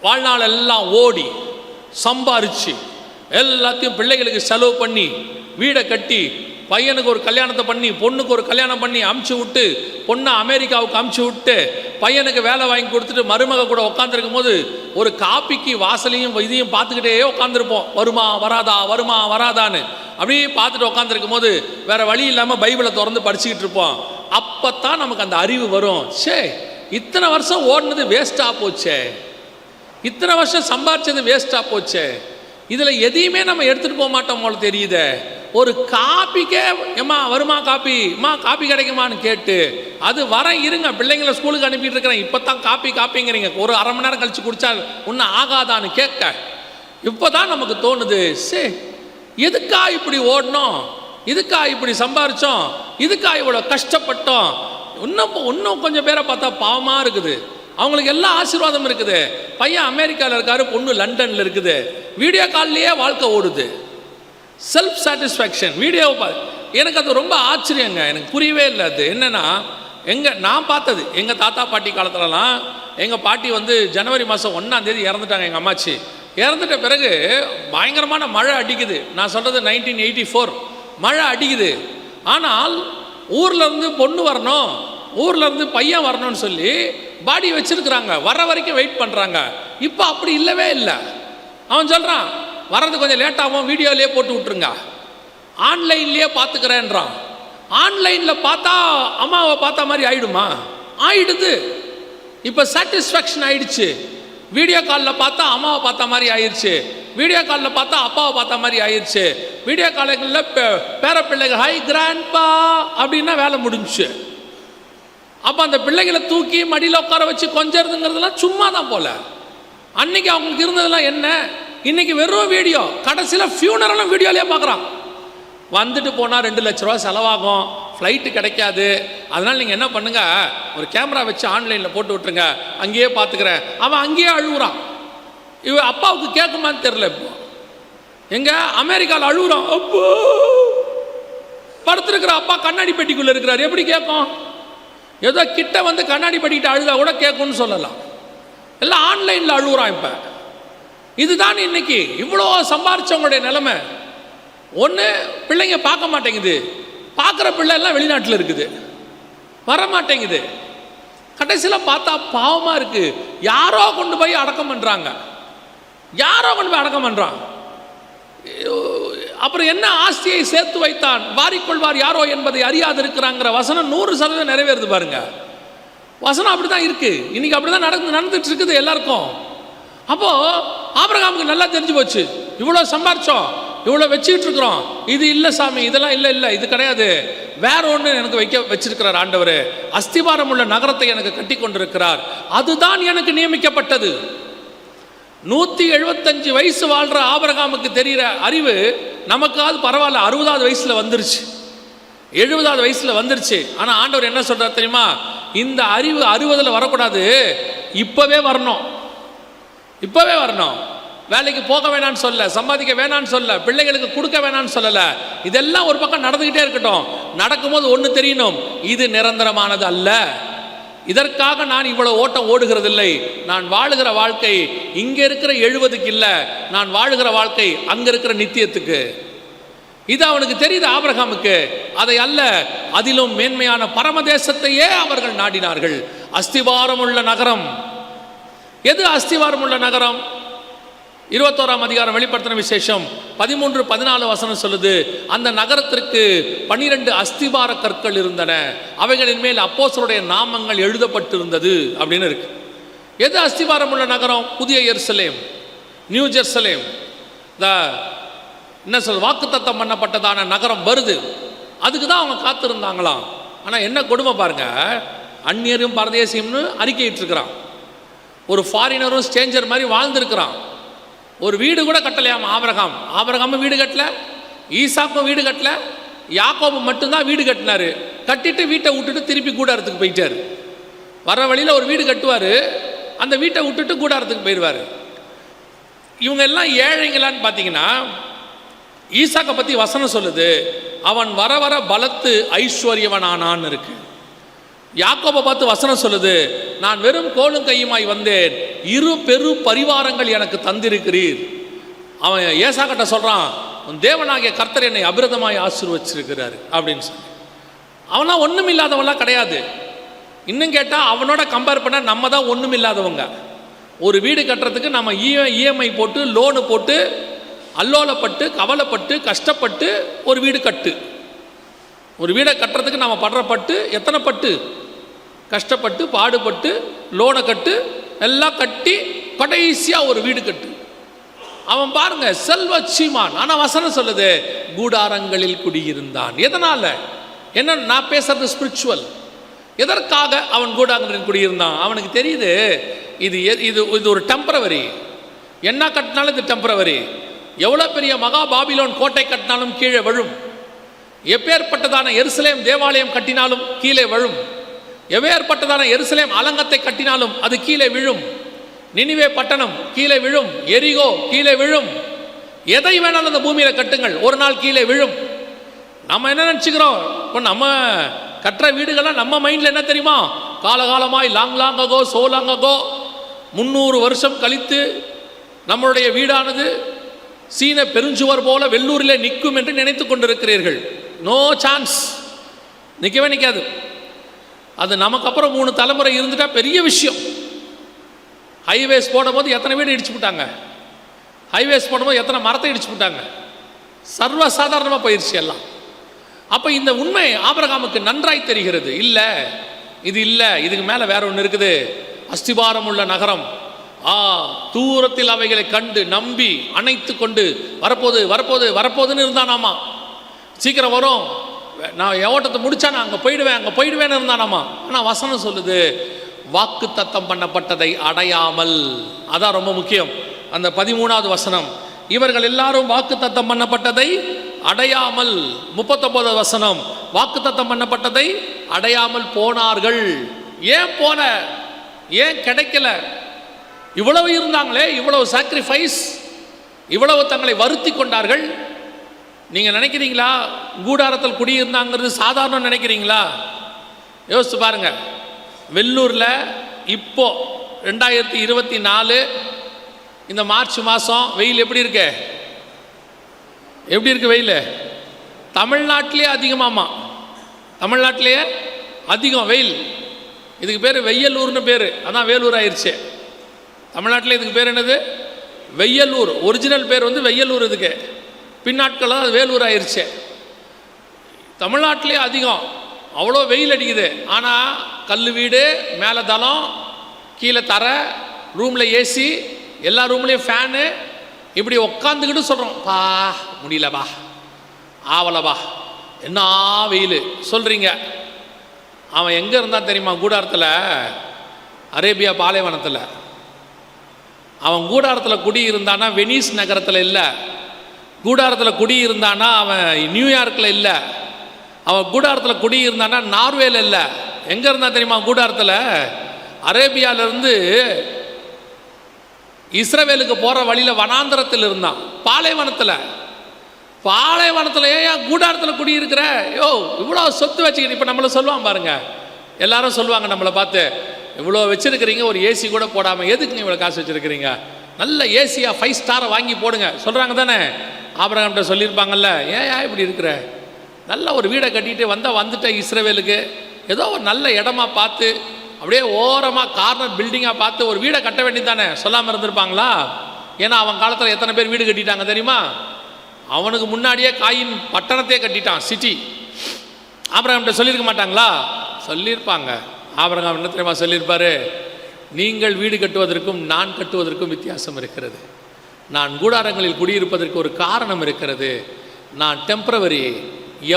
வாழ்நாள் எல்லாம் ஓடி சம்பாரிச்சு எல்லாத்தையும் பிள்ளைகளுக்கு செலவு பண்ணி வீடை கட்டி பையனுக்கு ஒரு கல்யாணத்தை பண்ணி பொண்ணுக்கு ஒரு கல்யாணம் பண்ணி அமுச்சு விட்டு பொண்ணை அமெரிக்காவுக்கு அமுச்சு விட்டு பையனுக்கு வேலை வாங்கி கொடுத்துட்டு மருமக கூட உட்காந்துருக்கும் போது ஒரு காப்பிக்கு வாசலையும் இதையும் பார்த்துக்கிட்டே உட்காந்துருப்போம். வருமா வராதா, வருமா வராதான்னு அப்படியே பார்த்துட்டு உட்காந்துருக்கும் போது வேற வழி இல்லாமல் பைபிளை திறந்து படிச்சுக்கிட்டு இருப்போம். அப்போத்தான் நமக்கு அந்த அறிவு வரும். சே, இத்தனை வருஷம் ஓடினது வேஸ்ட்டாக போச்சே, இத்தனை வருஷம் சம்பாரிச்சது வேஸ்ட்டாக போச்சே, இதில் எதையுமே நம்ம எடுத்துகிட்டு போக மாட்டோம் போல தெரியுதே. ஒரு காப்பிக்கே ஏம்மா வருமா காப்பி, அம்மா காப்பி கிடைக்குமான்னு கேட்டு அது வர இருங்க, பிள்ளைங்களை ஸ்கூலுக்கு அனுப்பிட்டு இருக்கிறேன், இப்போ தான் காப்பிங்கிறீங்க, ஒரு அரை மணி நேரம் கழிச்சு குடிச்சா ஒன்றும் ஆகாதான்னு கேட்க இப்போ தான் நமக்கு தோணுது, சே எதுக்கா இப்படி ஓடணும், இதுக்கா இப்படி சம்பாரிச்சோம், இதுக்கா இவ்வளோ கஷ்டப்பட்டோம். இன்னும் கொஞ்சம் பேரை பார்த்தா பாவமாக இருக்குது. அவங்களுக்கு எல்லா ஆசீர்வாதம் இருக்குது. பையன் அமெரிக்காவில் இருக்காரு, பொண்ணு லண்டனில் இருக்குது. வீடியோ கால்லையே வாழ்க்கை ஓடுது. செல்ஃப் சாட்டிஸ்ஃபேக்ஷன் வீடியோவை பார்த்து எனக்கு அது ரொம்ப ஆச்சரியங்க. எனக்கு புரியவே இல்லை. அது என்னென்னா, நான் பார்த்தது எங்கள் தாத்தா பாட்டி காலத்துலலாம் எங்கள் பாட்டி ஜனவரி மாதம் 1ஆம் தேதி இறந்துட்டாங்க. எங்கள் அம்மாச்சி இறந்துட்ட பிறகு பயங்கரமான மழை அடிக்குது. நான் சொல்கிறது 1984 மழை அடிக்குது. ஆனால் ஊர்லேருந்து பொண்ணு வரணும், ஊர்லேருந்து பையன் வரணும்னு சொல்லி பாடி வச்சுருக்குறாங்க, வர்ற வரைக்கும் வெயிட் பண்ணுறாங்க. இப்போ அப்படி இல்லவே இல்லை. அவன் சொல்கிறான், வர்றது கொஞ்சம் லேட்டாகும், வீடியோலேயே போட்டு விட்ருங்க, ஆன்லைன்லேயே பார்த்துக்கிறேன்றான். ஆன்லைனில் பார்த்தா அம்மாவை பார்த்தா மாதிரி ஆயிடுமா? ஆயிடுது. இப்போ சாட்டிஸ்ஃபேக்ஷன் ஆயிடுச்சு. வீடியோ காலில் பார்த்தா அம்மாவை பார்த்த மாதிரி ஆயிடுச்சு, வீடியோ காலில் பார்த்தா அப்பாவை பார்த்த மாதிரி ஆயிடுச்சு. வீடியோ காலங்களில் பேர பிள்ளைங்க ஹை கிராண்ட்பா அப்படின்னா வேலை முடிஞ்சிச்சு. அப்போ அந்த பிள்ளைகளை தூக்கி மடியில் உட்கார வச்சு கொஞ்சறதுங்கிறதுலாம் சும்மா தான் போல. அன்னைக்கு அவங்களுக்கு இருந்ததெல்லாம் என்ன? இன்னைக்கு வெறும் வீடியோ. கடைசியில் ஃபியூனரலும் வீடியோலேயே பார்க்குறான். வந்துட்டு போனால் 2 லட்ச ரூபா செலவாகும், ஃப்ளைட்டு கிடைக்காது. அதனால் நீங்கள் என்ன பண்ணுங்கள், ஒரு கேமரா வச்சு ஆன்லைனில் போட்டு விட்டுருங்க, அங்கேயே பார்த்துக்கிறேன். அவன் அங்கேயே அழுகுறான். அப்பாவுக்கு கேட்குமான்னு தெரில. இப்போ எங்கே அமெரிக்காவில் அழுகுறான். அப்போ படுத்துருக்கிற அப்பா கண்ணாடி பெட்டிக்குள்ளே இருக்கிறார், எப்படி கேட்கும்? ஏதோ கிட்ட கண்ணாடி பெட்டிக்கிட்ட அழுதா கூட கேட்கும்னு சொல்லலாம். எல்லாம் ஆன்லைனில் அழுகுறான். இப்போ இதுதான் இன்னைக்கு இவ்வளோ சம்பாரிச்சவங்களுடைய நிலைமை. ஒன்று, பிள்ளைங்க பார்க்க மாட்டேங்குது, பார்க்குற பிள்ளை எல்லாம் வெளிநாட்டில் இருக்குது, வர மாட்டேங்குது. கடைசியில் பார்த்தா பாவமாக இருக்குது. யாரோ கொண்டு போய் அடக்கம் பண்ணுறாங்க, யாரோ கொண்டு போய் அடக்கம் பண்ணுறான். அப்புறம் என்ன ஆஸ்தியை சேர்த்து வைத்தான் வாரிக்கொள்வார் யாரோ என்பதை அறியாது இருக்கிறாங்கிற வசனம் 100% நிறைவேறுது பாருங்க. வசனம் அப்படி தான் இருக்குது. இன்றைக்கி அப்படி தான் நடந்துட்டு இருக்குது எல்லாருக்கும். அப்போது ஆபிரகாமுக்கு நல்லா தெரிஞ்சு போச்சு, இவ்வளோ சம்பாரிச்சோம், இவ்வளோ வச்சுக்கிட்டு இருக்கிறோம், இது இல்லை சாமி, இதெல்லாம் இல்லை, இது கிடையாது, வேற ஒன்று எனக்கு வச்சிருக்கிறார் ஆண்டவர். அஸ்திபாரம் உள்ள நகரத்தை எனக்கு கட்டி கொண்டிருக்கிறார், அதுதான் எனக்கு நியமிக்கப்பட்டது. 175 வயசு வாழ்கிற ஆபிரகாமுக்கு தெரிகிற அறிவு நமக்காவது பரவாயில்ல, 60வது வயசில் வந்துருச்சு, 70வது வயசில் வந்துருச்சு. ஆனால் ஆண்டவர் என்ன சொல்கிறார் தெரியுமா? இந்த அறிவு 60ல் வரக்கூடாது, இப்போவே வரணும், இப்போவே வரணும். வேலைக்கு போக வேணான்னு சொல்ல, சம்பாதிக்க வேணான்னு சொல்ல, பிள்ளைகளுக்கு கொடுக்க வேணான்னு சொல்லலை. இதெல்லாம் ஒரு பக்கம் நடந்துக்கிட்டே இருக்கட்டும். நடக்கும்போது ஒன்று தெரியணும், இது நிரந்தரமானது அல்ல. இதற்காக நான் இவ்வளவு ஓட்டம் ஓடுகிறதில்லை. நான் வாழுகிற வாழ்க்கை இங்கே இருக்கிற 70க்கு இல்லை, நான் வாழுகிற வாழ்க்கை அங்கே இருக்கிற நித்தியத்துக்கு. இது அவனுக்கு தெரியுது ஆபிரகாமுக்கு. அதை அல்ல, அதிலும் மேன்மையான பரமதேசத்தையே அவர்கள் நாடினார்கள். அஸ்திவாரம் உள்ள நகரம். எது அஸ்திவாரம் உள்ள நகரம்? 21ஆம் அதிகாரம் வெளிப்படுத்தின விசேஷம் 13-14 வசனம் சொல்லுது, அந்த நகரத்திற்கு 12 அஸ்திபார கற்கள் இருந்தன, அவைகளின் மேல் அப்போஸ்தலருடைய நாமங்கள் எழுதப்பட்டிருந்தது அப்படின்னு இருக்கு. எது அஸ்திபாரம் உள்ள நகரம்? புதிய எருசலேம், நியூ ஜெருசலேம். என்ன சொல், வாக்குத்தத்தம் பண்ணப்பட்டதான நகரம் வருது. அதுக்கு தான் அவங்க காத்திருந்தாங்களாம். ஆனால் என்ன கொடுமை பாருங்க, அந்நியரும் பரதேசியம்னு அறிக்கையிட்டு இருக்கிறான். ஒரு ஃபாரினரும் ஸ்டேஞ்சர் மாதிரி வாழ்ந்துருக்கிறான். ஒரு வீடு கூட கட்டலையாம் ஆபிரகாம். ஆபிரகாமும் வீடு கட்டல, ஈசாக்கும் வீடு கட்டல, யாக்கோபு மட்டும்தான் வீடு கட்டினாரு. கட்டிட்டு வீட்டை விட்டுட்டு திருப்பி கூடாரத்துக்கு போயிட்டார். வர வழியில் ஒரு வீடு கட்டுவார், அந்த வீட்டை விட்டுட்டு கூடாரத்துக்கு போயிடுவார். இவங்க எல்லாம் ஏழைங்களான்னு பார்த்தீங்கன்னா, ஈசாக்கை பற்றி வசனம் சொல்லுது, அவன் வர வர பலத்து ஐஸ்வர்யவனானான்னு இருக்கு. யாக்கோபை பார்த்து வசனம் சொல்லுது, நான் வெறும் கோலும் கையுமாய் வந்தேன், 2 பெரு பரிவாரங்கள் எனக்கு தந்திருக்கிறீர். அவன் ஏசாக்கிட்ட சொல்கிறான், தேவனாகிய கர்த்தர் என்னை அபிரதமாய் ஆசீர்வச்சிருக்கிறாரு அப்படின்னு சொல்லி. அவனா ஒன்றும் இல்லாதவன்லாம் கிடையாது. இன்னும் கேட்டால் அவனோட கம்பேர் பண்ண நம்ம தான் ஒன்றும் இல்லாதவங்க. ஒரு வீடு கட்டுறதுக்கு நம்ம இஎம்ஐ போட்டு லோனு போட்டு அல்லோலப்பட்டு கவலைப்பட்டு கஷ்டப்பட்டு ஒரு வீடு கட்டு. ஒரு வீடை கட்டுறதுக்கு நம்ம படுற பட்டு எத்தனை பட்டு, கஷ்டப்பட்டு பாடுபட்டு லோனை கட்டு, எல்லாம் கட்டி கடைசியாக ஒரு வீடு கட்டு. அவன் பாருங்க செல்வ சீமான். ஆனால் வசனம் சொல்லுது கூடாரங்களில் குடியிருந்தான். எதனால? என்ன, நான் பேசுறது ஸ்பிரிச்சுவல். எதற்காக அவன் கூடாரங்களில் குடியிருந்தான்? அவனுக்கு தெரியுது இது இது இது ஒரு டெம்பரவரி. என்ன கட்டினாலும் இது டெம்பரவரி. எவ்வளோ பெரிய மகா பாபிலோன் கோட்டை கட்டினாலும் கீழே விழும். எப்பேற்பட்டதான எருசலேம் தேவாலயம் கட்டினாலும் கீழே விழும். எவ்வேற்பட்டதான எருசலேம் அலங்கத்தை கட்டினாலும் அது கீழே விழும். நினிவே பட்டணம் கீழே விழும், எரிகோ கீழே விழும். எதை வேணாலும் அந்த பூமியில் கட்டுங்கள், ஒரு நாள் கீழே விழும். நம்ம என்ன நினச்சிக்கிறோம், இப்போ நம்ம கட்டுற வீடுகள்லாம் நம்ம மைண்டில் என்ன தெரியுமா, காலகாலமாய் லாங்கோ சோலாங்கோ 300 வருஷம் கழித்து நம்மளுடைய வீடானது சீன பெருஞ்சுவர் போல வெள்ளூரில் நிற்கும் என்று நினைத்து கொண்டிருக்கிறீர்கள். நோ சான்ஸ், நிற்கவே நிற்காது. அது நமக்கு அப்புறம் 3 தலைமுறை இருந்துட்டா பெரிய விஷயம். ஹைவேஸ் போடும்போது எத்தனை வீடு இடிச்சு விட்டாங்க, ஹைவேஸ் போடும்போது எத்தனை மரத்தை இடிச்சு விட்டாங்க, சர்வசாதாரணமாக போயிடுச்சு எல்லாம். அப்போ இந்த உண்மை ஆபிரகாமுக்கு நன்றாய் தெரிகிறது. இல்லை இது இல்லை, இதுக்கு மேலே வேற ஒன்று இருக்குது. அஸ்திபாரம் உள்ள நகரம். தூரத்தில் அவைகளை கண்டு நம்பி அணைத்து கொண்டு வரப்போது வரப்போது வரப்போதுன்னு இருந்தானாமா. சீக்கிரம் வரும், நான் ஓட்டத்தை முடிச்சா நான் அங்கே போயிடுவேன் அங்கே போயிடுவேன்னு இருந்தானாமா. ஆனால் வசனம் சொல்லுது வாக்கு தத்தம் பண்ணப்பட்டதை அடையாமல். அதான் ரொம்ப முக்கியம். அந்த 13வது வசனம், இவர்கள் எல்லாரும் வாக்கு தத்தம் பண்ணப்பட்டதை அடையாமல். 39வது வசனம், வாக்கு தத்தம் பண்ணப்பட்டதை அடையாமல் போனார்கள். ஏன் போன, ஏன் கிடைக்கல? இவ்வளவு இருந்தாங்களே, இவ்வளவு சாக்ரிஃபைஸ், இவ்வளவு தங்களை வருத்தி கொண்டார்கள். நீங்கள் நினைக்கிறீங்களா கூடாரத்தில் குடியிருந்தாங்கிறது சாதாரணம் நினைக்கிறீங்களா? யோசிச்சு பாருங்க. வெள்ளூரில் இப்போ 2024 இந்த மார்ச் மாதம் வெயில் எப்படி இருக்கு? எப்படி இருக்கு வெயில்? தமிழ்நாட்டிலே அதிகமாமா, தமிழ்நாட்டிலேயே அதிகம் வெயில். இதுக்கு பேர் வெய்யலூர்னு பேர், அதான் வேலூர் ஆயிடுச்சு. தமிழ்நாட்டில் இதுக்கு பேர் என்னது? வெய்யலூர். ஒரிஜினல் பேர் வந்து வெய்யலூர். இதுக்கு பின்னாட்கள் அது வேலூர் ஆயிடுச்சு. தமிழ்நாட்டிலே அதிகம், அவ்வளோ வெயில் அடிக்குது. ஆனால் கல் வீடு, மேலே தளம், கீழே தரை, ரூமில் ஏசி, எல்லா ரூம்லேயும் ஃபேனு. இப்படி உக்காந்துக்கிட்டு சொல்கிறோம், பா முடியலப்பா, ஆவலப்பா, என்ன வெயில் சொல்கிறீங்க. அவன் எங்கே இருந்தால் தெரியுமா? கூடாரத்தில், அரேபியா பாலைவனத்தில். அவன் கூடாரத்தில் குடியிருந்தானா வெனிஸ் நகரத்தில் இல்லை, கூடாரத்தில் குடியிருந்தானா அவன் நியூயார்க்கில் இல்லை, அவன் கூடாரத்தில் குடியிருந்தானா நார்வேல இல்லை. எங்கே இருந்தால் தெரியுமா? கூடாரத்தில் அரேபியாவிலிருந்து இஸ்ரவேலுக்கு போகிற வழியில் வனாந்திரத்தில் இருந்தான், பாலைவனத்தில் ஏன் கூடாரத்தில் குடியிருக்கிற, யோ இவ்வளோ சொத்து வச்சுக்கிட்டு. இப்போ நம்மளை சொல்லுவான் பாருங்க, எல்லாரும் சொல்லுவாங்க நம்மளை பார்த்து, இவ்வளோ வச்சுருக்கிறீங்க, ஒரு ஏசி கூட போடாமல் எதுக்குங்க இவ்வளோ காசு வச்சுருக்கிறீங்க, நல்ல ஏசியாக 5 ஸ்டாரை வாங்கி போடுங்க சொல்கிறாங்க தானே. ஆபிரகாம்கிட்ட சொல்லியிருப்பாங்கல்ல, ஏன் இப்படி இருக்கிற, நல்ல ஒரு வீடை கட்டிட்டு வந்துட்ட இஸ்ரவேலுக்கு, ஏதோ ஒரு நல்ல இடமா பார்த்து அப்படியே ஓரமாக கார்னர் பில்டிங்காக பார்த்து ஒரு வீடை கட்ட வேண்டியது தானே, சொல்லாமல் இருந்திருப்பாங்களா? ஏன்னா அவன் காலத்தில் எத்தனை பேர் வீடு கட்டிட்டாங்க தெரியுமா? அவனுக்கு முன்னாடியே காயின் பட்டணத்தையே கட்டிட்டான், சிட்டி. ஆபிரகாம்கிட்ட சொல்லியிருக்க மாட்டாங்களா? சொல்லியிருப்பாங்க. ஆபிரகாம் என்ன தெரியுமா சொல்லியிருப்பாரு, நீங்கள் வீடு கட்டுவதற்கும் நான் கட்டுவதற்கும் வித்தியாசம் இருக்கிறது. நான் கூடாரங்களில் குடியிருப்பதற்கு ஒரு காரணம் இருக்கிறது. நான் டெம்பரவரி,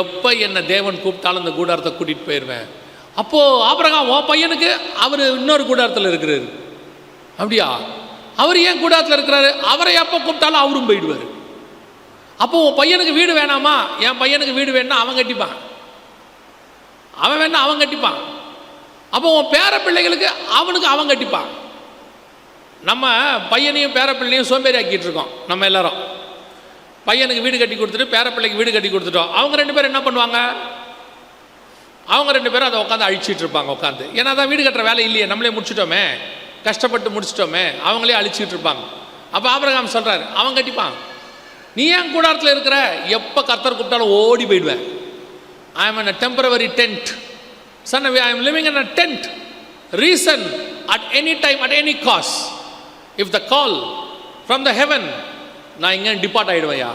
எப்போ என்னை தேவன் கூப்பிட்டாலும் அந்த கூடாரத்தை கூட்டிகிட்டு போயிடுவேன். அப்போது ஆபிரகாம் உன் பையனுக்கு அவர் இன்னொரு கூடாரத்தில் இருக்கிறாரு. அப்படியா? அவர் ஏன் கூடாரத்தில் இருக்கிறாரு? அவரை எப்போ கூப்பிட்டாலும் அவரும் போயிடுவார். அப்போ உன் பையனுக்கு வீடு வேணாமா? என் பையனுக்கு வீடு வேணா அவன் கட்டிப்பான், அவன் வேணா அவன் கட்டிப்பான். அப்போ உன் பேர பிள்ளைகளுக்கு அவன் கட்டிப்பான். நம்ம பையனையும் பேர பிள்ளையும் சோம்பேறி ஆக்கிட்டு இருக்கோம். நம்ம எல்லாரும் பையனுக்கு வீடு கட்டி கொடுத்துட்டு பேர பிள்ளைக்கு வீடு கட்டி கொடுத்துட்டோம். அவங்க 2 பேரும் என்ன பண்ணுவாங்க? அவங்க 2 பேரும் அதை உட்காந்து அழிச்சிட்டு இருப்பாங்க உட்காந்து. ஏன்னா அதான் வீடு கட்டுற வேலை இல்லையே, நம்மளே முடிச்சிட்டோமே, கஷ்டப்பட்டு முடிச்சிட்டோமே, அவங்களே அழிச்சிட்டு இருப்பாங்க. அப்போ ஆபிரகாம் சொல்கிறாரு, அவன் கட்டிப்பான். நீ ஏன் கூடாரத்தில் இருக்கிற? எப்போ கர்த்தர் கூப்பிட்டாலும் ஓடி போயிடுவேன். I am in a temporary tent son, I am living in a tent. Reason at any time, at any cost, if the call from the heaven, நான் இங்கே டிபார்ட் ஆகிடுவையா,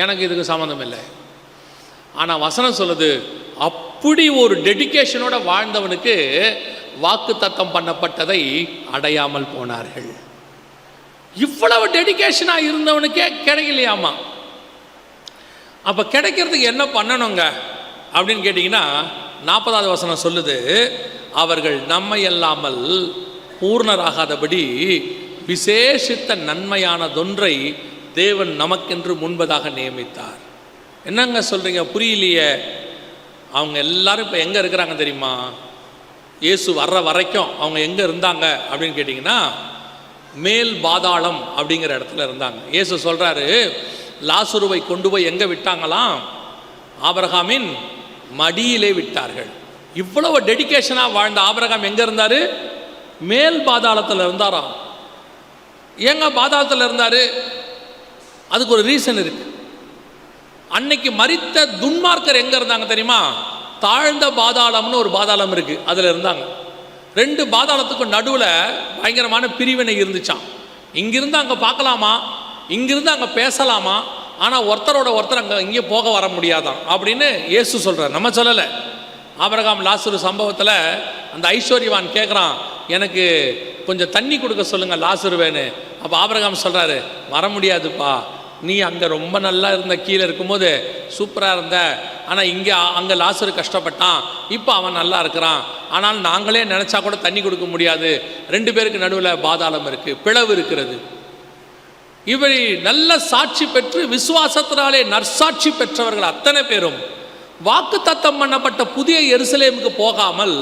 எனக்கு இதுக்கு சம்மந்தம் இல்லை. ஆனால் வசனம் சொல்லுது, அப்படி ஒரு டெடிகேஷனோட வாழ்ந்தவனுக்கு வாக்கு தத்தம் பண்ணப்பட்டதை அடையாமல் போனார்கள். இவ்வளவு டெடிகேஷனாக இருந்தவனுக்கே கிடைக்கலையாமா. அப்போ கிடைக்கிறதுக்கு என்ன பண்ணணுங்க அப்படின்னு கேட்டிங்கன்னா, 40வது வசனம் சொல்லுது, அவர்கள் நம்மை அல்லாமல் பூர்ணராகாதபடி விசேஷித்த நன்மையானதொன்றை தேவன் நமக்கென்று முன்பதாக நியமித்தார். என்னங்க சொல்கிறீங்க, புரியலையே? அவங்க எல்லாரும் இப்போ எங்கே இருக்கிறாங்க தெரியுமா? இயேசு வர்ற வரைக்கும் அவங்க எங்கே இருந்தாங்க அப்படின்னு கேட்டிங்கன்னா, மேல் பாதாளம் அப்படிங்கிற இடத்துல இருந்தாங்க. இயேசு சொல்கிறாரு, லாசருவை கொண்டு போய் எங்கே விட்டாங்களாம்? ஆபிரகாமின் மடியிலே விட்டார்கள். இவ்வளவு டெடிகேஷனாக வாழ்ந்த ஆபிரகாம் எங்கே இருந்தார்? மேல் பாதாளத்தில் இருந்தாராம். ஏங்க பாதாளத்தில் இருந்தார்? அதுக்கு ஒரு ரீசன் இருக்கு. அன்னைக்கு மரித்த துன்மார்க்கர் எங்கே இருந்தாங்க தெரியுமா? தாழ்ந்த பாதாளம்னு ஒரு பாதாளம் இருக்குது, அதில் இருந்தாங்க. 2 பாதாளத்துக்கும் நடுவில் பயங்கரமான பிரிவினை இருந்துச்சான். இங்கிருந்து அங்கே பார்க்கலாமா, இங்கிருந்து அங்கே பேசலாமா, ஆனால் ஒருத்தரோட ஒருத்தர் அங்கே இங்கே போக வர முடியாதான் அப்படின்னு இயேசு சொல்கிறார், நம்ம சொல்லலை. ஆபிரகாம் லாசரு சம்பவத்தில் அந்த ஐஸ்வர்யவான் கேட்குறான், எனக்கு கொஞ்சம் தண்ணி கொடுக்க சொல்லுங்கள் லாசருவேன்னு. அப்போ ஆபிரகாம் சொல்கிறாரு, வர முடியாதுப்பா, நீ அங்கே ரொம்ப நல்லா இருந்த, கீழே இருக்கும்போது சூப்பராக இருந்த, ஆனால் அங்கே லாசரு கஷ்டப்பட்டான், இப்போ அவன் நல்லா இருக்கிறான், ஆனால் நாங்களே நினச்சா கூட தண்ணி கொடுக்க முடியாது, 2 பேருக்கு நடுவில் பாதாளம் இருக்குது, பிளவு இருக்கிறது. இவரை நல்ல சாட்சி பெற்று விசுவாசத்தினாலே நற்சாட்சி பெற்றவர்கள் அத்தனை பேரும் வாக்கு தத்தம் பண்ணப்பட்ட புதிய எருசலேமுக்கு போகாமல்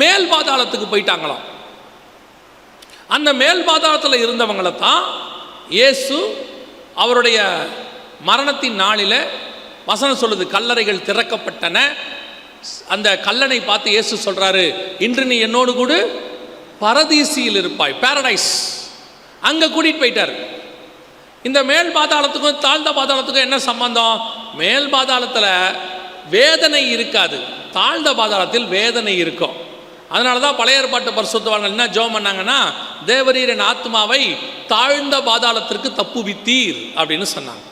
மேல் பாதாளத்துக்கு போயிட்டாங்களாம். அந்த மேல் பாதாளத்தில் இருந்தவங்களை தான் இயேசு அவருடைய மரணத்தின் நாளில் வசனம் சொல்லுது, கல்லறைகள் திறக்கப்பட்டன. அந்த கல்லனை பார்த்து இயேசு சொல்கிறாரு, இன்று நீ என்னோடு கூட பரதீசியில் இருப்பாய், பாரடைஸ். அங்கே கூட்டிகிட்டு போயிட்டார். இந்த மேல் பாதாளத்துக்கும் தாழ்ந்த பாதாளத்துக்கும் என்ன சம்பந்தம்? மேல் பாதாளத்தில் வேதனை இருக்காது, தாழ்ந்த பாதாளத்தில் வேதனை இருக்கும். அதனால தான் பழைய ஏற்பாட்டு பரிசுத்தவான்கள் என்ன ஜெபம் பண்ணாங்கன்னா, தேவரீர் என் ஆத்மாவை தாழ்ந்த பாதாளத்திற்கு தப்புவித்தீர் அப்படின்னு சொன்னாங்க.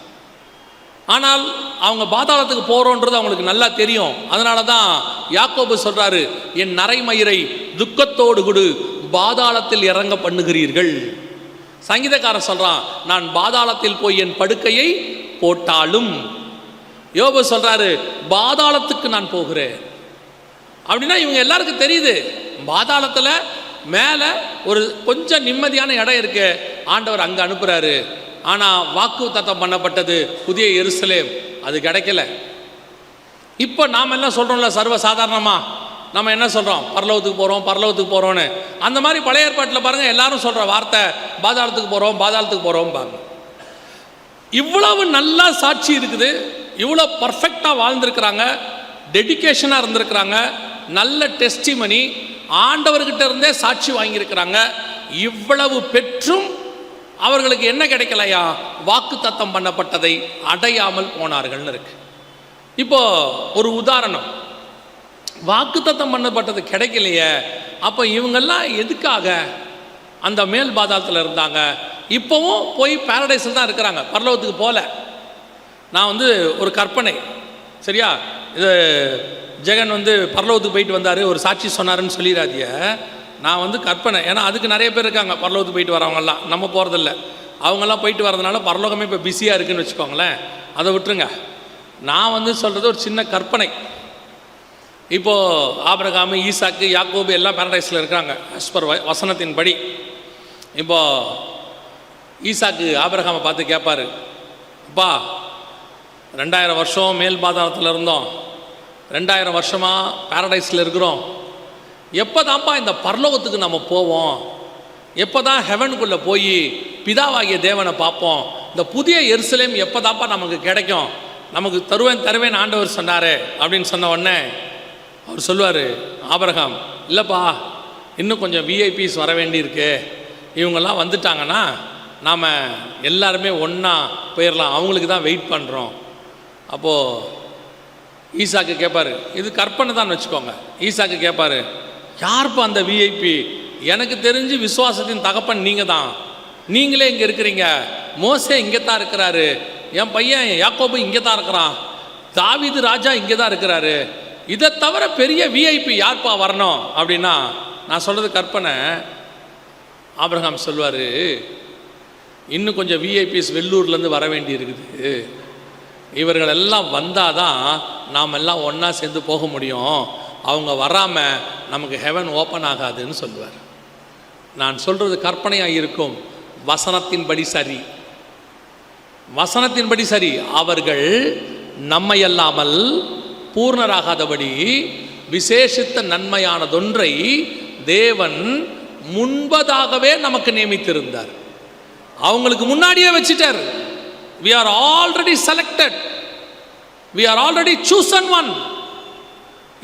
ஆனால் அவங்க பாதாளத்துக்கு போகிறோன்றது அவங்களுக்கு நல்லா தெரியும். அதனால தான் யாக்கோபு சொல்கிறாரு, என் நரைமயிரை துக்கத்தோடு கொடு பாதாளத்தில் இறங்க பண்ணுகிறீர்கள். சங்கீதக்காரன் சொல்கிறான், நான் பாதாளத்தில் போய் என் படுக்கையை போட்டாலும். யோபு சொல்கிறாரு, பாதாளத்துக்கு நான் போகிறேன். அப்படின்னா இவங்க எல்லாருக்கும் தெரியுது, பாதாளத்தில் மேலே ஒரு கொஞ்சம் நிம்மதியான இடம் இருக்கு, ஆண்டவர் அங்கே அனுப்புகிறாரு. ஆனால் வாக்கு தத்தம் பண்ணப்பட்டது புதிய எருசலேம், அது கிடைக்கல. இப்போ நாம் எல்லாம் சொல்கிறோம்ல சர்வ சாதாரணமாக, நம்ம என்ன சொல்கிறோம், பரலோகத்துக்கு போகிறோம் பரலோகத்துக்கு போகிறோன்னு. அந்த மாதிரி பழைய ஏற்பாட்டில் பாருங்கள் எல்லாரும் சொல்கிற வார்த்தை பாதாளத்துக்கு போகிறோம் பாதாளத்துக்கு போகிறோம் பாருங்க. இவ்வளவு நல்லா சாட்சி இருக்குது, இவ்வளோ பர்ஃபெக்டாக வாழ்ந்திருக்கிறாங்க, டெடிக்கேஷனாக இருந்திருக்கிறாங்க, நல்ல டெஸ்டிமனி, ஆண்டவர்கிட்ட இருந்தே சாட்சி வாங்கியிருக்கிறாங்க. இவ்வளவு பெற்றும் அவர்களுக்கு என்ன கிடைக்கலையா, வாக்கு தத்தம் பண்ணப்பட்டதை அடையாமல் போனார்கள்னு இருக்கு. இப்போ ஒரு உதாரணம், வாக்கு தத்தம் பண்ணப்பட்டது கிடைக்கலையே, அப்போ இவங்கெல்லாம் எதுக்காக அந்த மேல் பாதாளத்தில் இருந்தாங்க? இப்போவும் போய் பாரடைஸில் தான் இருக்கிறாங்க, பரலோகத்துக்கு போகல. நான் ஒரு கற்பனை, சரியா, இது ஜெகன் பரலோகத்துக்கு போயிட்டு வந்தார் ஒரு சாட்சி சொன்னாருன்னு சொல்லிடாதிய. நான் கற்பனை, ஏன்னா அதுக்கு நிறைய பேர் இருக்காங்க பரலோகத்துக்கு போயிட்டு வரவங்கெல்லாம், நம்ம போகிறதில்ல. அவங்கெல்லாம் போயிட்டு வரதுனால பரலோகமே இப்போ பிஸியாக இருக்குதுன்னு வச்சுக்கோங்களேன், அதை விட்டுருங்க. நான் சொல்கிறது ஒரு சின்ன கற்பனை. இப்போது ஆபிரகாம், ஈசாக்கு, யாக்கோபு எல்லாம் பாரடைஸில் இருக்கிறாங்க ஆஸ் பர் வசனத்தின் படி. இப்போது ஈசாக்கு ஆபிரகாமை பார்த்து கேட்பார், அப்பா 2000 வருஷம் மேல் பாதாளத்தில் இருந்தோம், 2000 வருஷமாக பாரடைஸில் இருக்கிறோம், எப்போ தான்ப்பா இந்த பரலோகத்துக்கு நம்ம போவோம், எப்போ தான் ஹெவனுக்குள்ளே போய் பிதாவாகிய தேவனை பார்ப்போம், இந்த புதிய எருசலேம் எப்போ தான்ப்பா நமக்கு கிடைக்கும், நமக்கு தருவேன் ஆண்டவர் சொன்னார் அப்படின்னு சொன்ன உடனே அவர் சொல்லுவார், ஆபிரகாம், இல்லைப்பா இன்னும் கொஞ்சம் விஐபிஸ் வர வேண்டியிருக்கு, இவங்கெல்லாம் வந்துட்டாங்கன்னா நாம் எல்லாருமே ஒன்றா போயிடலாம், அவங்களுக்கு தான் வெயிட் பண்ணுறோம். அப்போது ஈசாக்கு கேட்பார், இது கற்பனை தான் வச்சுக்கோங்க, ஈசாக்கு கேட்பார், யார்ப்பா அந்த விஐபி? எனக்கு தெரிஞ்சு விசுவாசத்தின் தகப்பன் நீங்கள் தான், நீங்களே இங்கே இருக்கிறீங்க, மோசே இங்கே தான் இருக்கிறாரு, என் பையன் யாக்கோபு இங்கே தான் இருக்கிறான், தாவீது ராஜா இங்கே தான் இருக்கிறாரு, இதை தவிர பெரிய விஐபி யார்ப்பா வரணும் அப்படின்னா, நான் சொல்கிறது கற்பனை. ஆபிரகாம் சொல்வார், இன்னும் கொஞ்சம் விஐபிஸ் வெள்ளூர்லேருந்து வர வேண்டி இருக்குது, இவர்கள் எல்லாம் வந்தால் தான் நாம் எல்லாம் ஒன்றா சேர்ந்து போக முடியும், அவங்க வராமல் நமக்கு ஹெவன் ஓப்பன் ஆகாதுன்னு சொல்லுவார். நான் சொல்கிறது கற்பனையாக இருக்கும், வசனத்தின்படி சரி, வசனத்தின்படி சரி. அவர்கள் நம்மையல்லாமல் பூர்ணராகாதபடி விசேஷித்த நன்மையானதொன்றை தேவன் முன்பதாகவே நமக்கு நியமித்திருந்தார், அவங்களுக்கு முன்னாடியே வச்சிட்டார். We are already selected, we are already chosen one.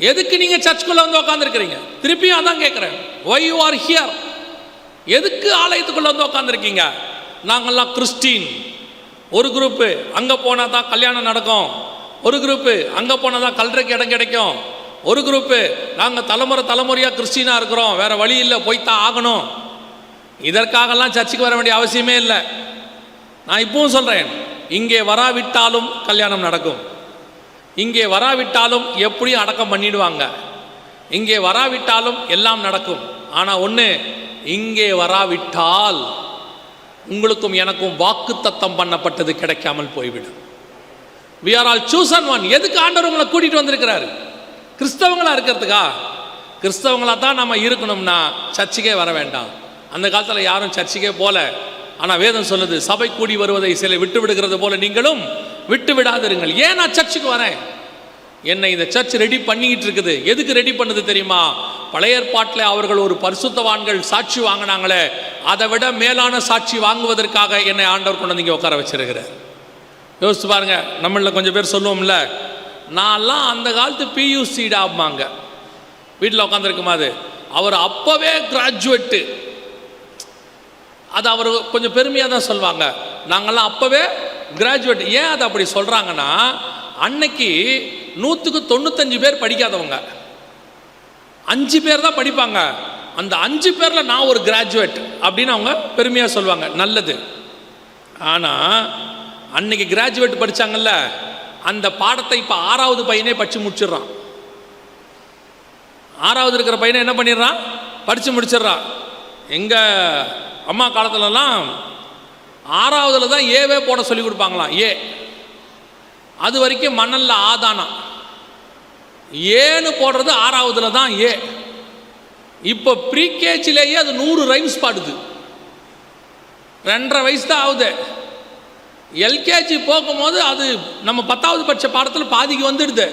எதுக்கு நீங்க சர்ச்சுக்குள்ள உட்கார்ந்துருக்கிறீங்க? திருப்பியும் அதான் கேட்குறேன், why you are here? எதுக்கு ஆலயத்துக்குள்ள உட்கார்ந்துருக்கீங்க? நாங்கள்லாம் கிறிஸ்டின், ஒரு குரூப்பு அங்கே போனால் தான் கல்யாணம் நடக்கும், ஒரு குரூப்பு அங்கே போனால் தான் கல்றதுக்கு இடம் கிடைக்கும், ஒரு குரூப்பு நாங்கள் தலைமுறையாக கிறிஸ்டினாக இருக்கிறோம், வேறு வழி இல்லை, போய்த்தான் ஆகணும். இதற்காகலாம் சர்ச்சுக்கு வர வேண்டிய அவசியமே இல்லை. நான் இப்பவும் சொல்கிறேன், இங்கே வராவிட்டாலும் கல்யாணம் நடக்கும், இங்கே வராவிட்டாலும் எப்படியும் அடக்கம் பண்ணிடுவாங்க, இங்கே வராவிட்டாலும் எல்லாம் நடக்கும். ஆனால் ஒன்று, இங்கே வராவிட்டால் உங்களுக்கும் எனக்கும் வாக்கு தத்தம் பண்ணப்பட்டது கிடைக்காமல் போய்விடும். we are all chosen one. எதுக்கு ஆண்டவர் உங்களை கூட்டிகிட்டு வந்திருக்கிறாரு? கிறிஸ்தவங்களாக இருக்கிறதுக்கா? கிறிஸ்தவங்களாக தான் நம்ம இருக்கணும்னா சர்ச்சுக்கே வர வேண்டாம். அந்த காலத்தில் யாரும் சர்ச்சுக்கே போல, ஆனால் வேதம் சொல்லுது, சபை கூடி வருவதை சில விட்டு விடுகிறது போல நீங்களும் விட்டு விடாதிருங்கள். ஏன் நான் சர்ச்சுக்கு வரேன்? என்னை இந்த சர்ச் ரெடி பண்ணிக்கிட்டு இருக்குது. எதுக்கு ரெடி பண்ணுது தெரியுமா? பழைய ஏற்பாட்டில் அவர்கள் ஒரு பரிசுத்தவான்கள் சாட்சி வாங்கினாங்களே, அதை விட மேலான சாட்சி வாங்குவதற்காக என்னை ஆண்டவர் கொண்டு வந்து இங்கே உட்கார வச்சிருக்கிறார். யோசிச்சு பாருங்க, நம்மளில் கொஞ்சம் பேர் சொல்லுவோம்ல, நான்லாம் அந்த காலத்து பியூசிடாமாங்க வீட்டில் உட்காந்துருக்குமாது, அவர் அப்போவே கிராஜுவேட்டு, அது அவர் கொஞ்சம் பெருமையாக தான் சொல்லுவாங்க, நாங்கள்லாம் அப்போவே கிராஜுவேட். ஏன் அதை அப்படி சொல்கிறாங்கன்னா, அன்னைக்கு 100க்கு 95 பேர் படிக்காதவங்க, 5 பேர் தான் படிப்பாங்க. அந்த 5 பேரில் நான் ஒரு கிராஜுவேட் அப்படின்னு அவங்க பெருமையாக சொல்லுவாங்க. நல்லது. ஆனால் அன்னைக்கு கிராஜுவேட் படித்தாங்கல்ல, அந்த பாடத்தை இப்போ 6வது பையனே படித்து முடிச்சிடுறான். 6வது இருக்கிற பையனை என்ன பண்ணிடுறான்? படித்து முடிச்சிடுறான். எங்கள் அம்மா காலத்துலலாம் 6வதுல தான் ஏவே போட சொல்லி கொடுப்பாங்களாம். அது வரைக்கும் மணல்ல ஆதானம், ஏன்னு போடுறது 6வதுல தான் ஏ. இப்போ ப்ரீகேஜிலேயே அது 100 ரைம்ஸ் பாடுது. 2.5 வயசு தான் ஆகுது. எல்கேஜி போகும்போது அது நம்ம 10வது படித்த பாடத்தில் பாதிக்கு வந்துடுது.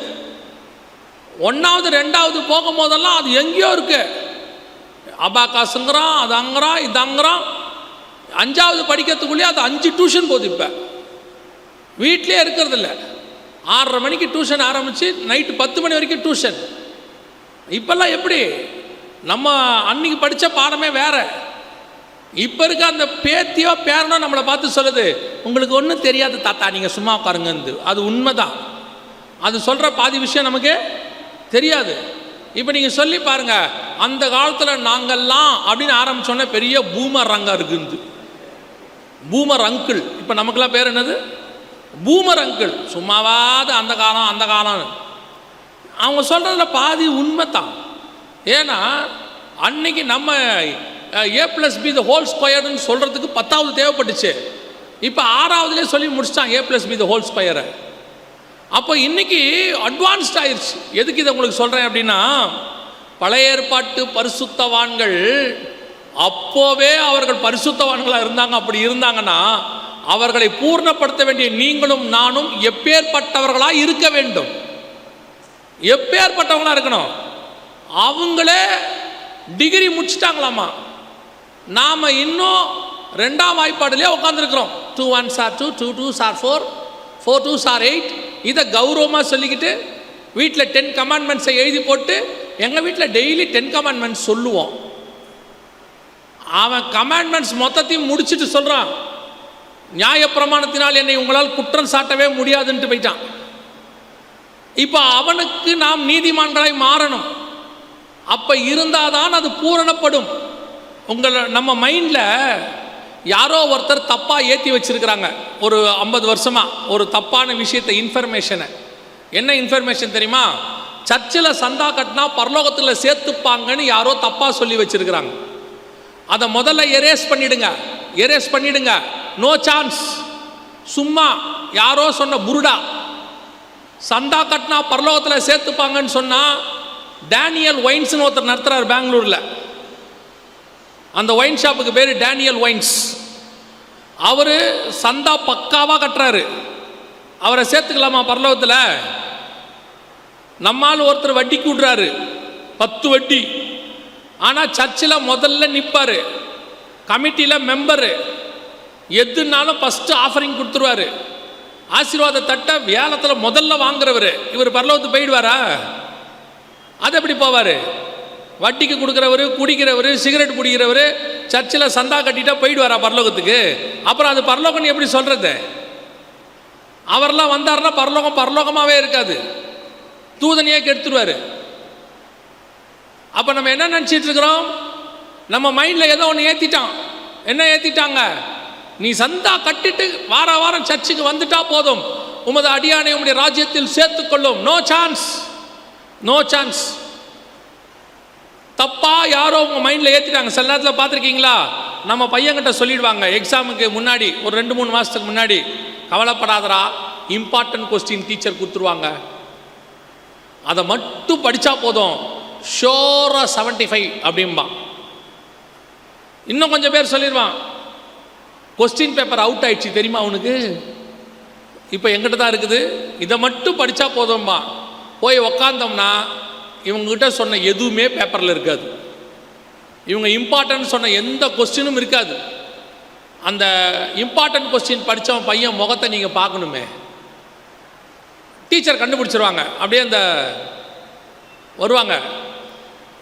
1வது 2வது போகும்போதெல்லாம் அது எங்கேயோ இருக்கு. அபாகாசுங்கிறான், அது அங்குறான், இது அங்குறான். 5வது படிக்கிறதுக்குள்ளேயே அது 5 டியூஷன் போகுது. இப்போ வீட்லேயே இருக்கிறது இல்லை. 6:30 மணிக்கு டியூஷன் ஆரம்பித்து நைட்டு 10 மணி வரைக்கும் டியூஷன். இப்போல்லாம் எப்படி? நம்ம அன்னைக்கு படித்த பாடமே வேறு. இப்போ இருக்க அந்த பேத்தியோ பேரனோ நம்மளை பார்த்து சொல்லுது, உங்களுக்கு ஒன்றும் தெரியாது தாத்தா, நீங்கள் சும்மா உட்காருங்கன்னு. அது உண்மைதான். அது சொல்கிற பாதி விஷயம் நமக்கு தெரியாது. இப்போ நீங்கள் சொல்லி பாருங்கள், அந்த காலத்தில் நாங்கள்லாம் அப்படின்னு ஆரம்பித்தோன்னே பெரிய பூமர் ரங்கம் இருக்குது, பூமர் அங்கிள். இப்போ நமக்கெல்லாம் பேர் என்னது? Boomer uncle. சும்மாவாது அந்த காலம் அந்த காலம். அவங்க சொல்கிறதுல பாதி உண்மை தான். ஏன்னா அன்னைக்கு நம்ம a+b² சொல்கிறதுக்கு 10வது தேவைப்பட்டுச்சு. இப்போ 6வதுலேயே சொல்லி முடிச்சிட்டான் a+b². அப்போ இன்னைக்கு அட்வான்ஸ்ட் ஆயிடுச்சு. எதுக்கு இதை உங்களுக்கு சொல்கிறேன் அப்படின்னா, பழைய ஏற்பாட்டு பரிசுத்தவான்கள் அப்போவே அவர்கள் பரிசுத்தவான்களாக இருந்தாங்க. அப்படி இருந்தாங்கன்னா அவர்களை பூர்ணப்படுத்த வேண்டிய நீங்களும் நானும் எப்பேற்பட்டவர்களாக இருக்க வேண்டும்? எப்பேற்பட்டவங்களாக இருக்கணும்? அவங்களே டிகிரி முடிச்சிட்டாங்களாமா. நாம் இன்னும் 2ஆம் வாய்ப்பாடுலேயே உட்காந்துருக்குறோம். 2 1s are 2, 2 2s are 4, 4 2s are 8. இதை கௌரவமாக சொல்லிக்கிட்டு வீட்டில் 10 கமாண்ட்மெண்ட்ஸை எழுதி போட்டு, எங்கள் வீட்டில் டெய்லி 10 கமாண்ட்மெண்ட்ஸ் சொல்லுவோம். அவன் கமாண்ட்மெண்ட்ஸ் மொத்தத்தையும் முடிச்சுட்டு சொல்கிறான், நியாயப்பிரமாணத்தினால் என்னை உங்களால் குற்றம் சாட்டவே முடியாதுன்ட்டு போயிட்டான். இப்போ அவனுக்கு நாம் நீதிமான்களாய் மாறணும். அப்போ இருந்தால் தான் அது பூரணப்படும். நம்ம மைண்டில் யாரோ ஒருத்தர் தப்பாக ஏற்றி வச்சுருக்கிறாங்க ஒரு 50 வருஷமாக, ஒரு தப்பான விஷயத்தை, இன்ஃபர்மேஷனை. என்ன இன்ஃபர்மேஷன் தெரியுமா? சர்ச்சில் சந்தா கட்டினா பரலோகத்தில் சேர்த்துப்பாங்கன்னு யாரோ தப்பாக சொல்லி வச்சுருக்கிறாங்க. அதை முதல்ல எரேஸ் பண்ணிடுங்க. No chance. சும்மா யாரோ சொன்ன புருடா. சந்தா கட்டினா பரலோகத்தில் சேர்த்துப்பாங்கன்னு சொன்னால், டேனியல் ஒயின்ஸ்னு ஒருத்தர் நடத்துகிறார் பெங்களூரில். அந்த ஒயின் ஷாப்புக்கு பேர் டேனியல் ஒயின்ஸ். அவர் சந்தா பக்காவாக கட்டுறாரு. அவரை சேர்த்துக்கலாமா பரலோகத்தில்? நம்மால் ஒருத்தர் வட்டிக்கு விடுறாரு, 10 வட்டி. ஆனால் சர்ச்சில் முதல்ல நிற்பார், கமிட்டியில் மெம்பரு, எதுனாலும் ஃபஸ்ட்டு ஆஃபரிங் கொடுத்துருவார். ஆசீர்வாத தட்டை வேலத்தில் முதல்ல வாங்குறவர். இவர் பரலோகத்துக்கு போயிடுவாரா? அது எப்படி போவார்? வட்டிக்கு கொடுக்குறவர், குடிக்கிறவர், சிகரெட் பிடிக்கிறவர் சர்ச்சில் சந்தா கட்டிட்டா போயிடுவாரா பரலோகத்துக்கு? அப்புறம் அது பரலோகம்னு எப்படி சொல்கிறது? அவரெல்லாம் வந்தார்னா பரலோகமாகவே இருக்காது, தூதனையே கெடுத்துருவார். அப்போ நம்ம என்ன நினச்சிட்டு இருக்கிறோம்? நம்ம மைண்டில் ஏதோ ஒன்று ஏற்றிட்டான். என்ன ஏற்றிட்டாங்க? நீ சந்தா கட்டிட்டு வாரம் சர்ச்சுக்கு வந்துட்டா போதும், உமது அடியானை உம்முடைய ராஜ்யத்தில் சேர்த்துக்கொள்ளும். No chance, no chance. தப்பா யாரோ உங்கள் மைண்டில் ஏற்றிட்டாங்க. சில நேரத்தில் பார்த்துருக்கீங்களா, நம்ம பையன்கிட்ட சொல்லிடுவாங்க எக்ஸாமுக்கு முன்னாடி, ஒரு 2-3 மாதத்துக்கு முன்னாடி, கவலைப்படாதரா, இம்பார்ட்டன்ட் கொஸ்டின் டீச்சர் கொடுத்துருவாங்க, அதை மட்டும் படித்தா போதும், ஷோராக 75 அப்படிம்பான். இன்னும் கொஞ்சம் பேர் சொல்லிடுவான், கொஸ்டின் பேப்பர் அவுட் ஆயிடுச்சு தெரியுமா அவனுக்கு, இப்போ எங்கிட்ட தான் இருக்குது, இதை மட்டும் படித்தா போதும்பா. போய் உக்காந்தோம்னா இவங்ககிட்ட சொன்ன எதுவுமே பேப்பரில் இருக்காது. இவங்க இம்பார்ட்டன்ட் சொன்ன எந்த கொஸ்டினும் இருக்காது. அந்த இம்பார்ட்டன்ட் கொஸ்டின் படித்தவன் பையன் முகத்தை நீங்கள் பார்க்கணுமே, டீச்சர் கண்டுபிடிச்சிருவாங்க. அப்படியே அந்த வருவாங்க,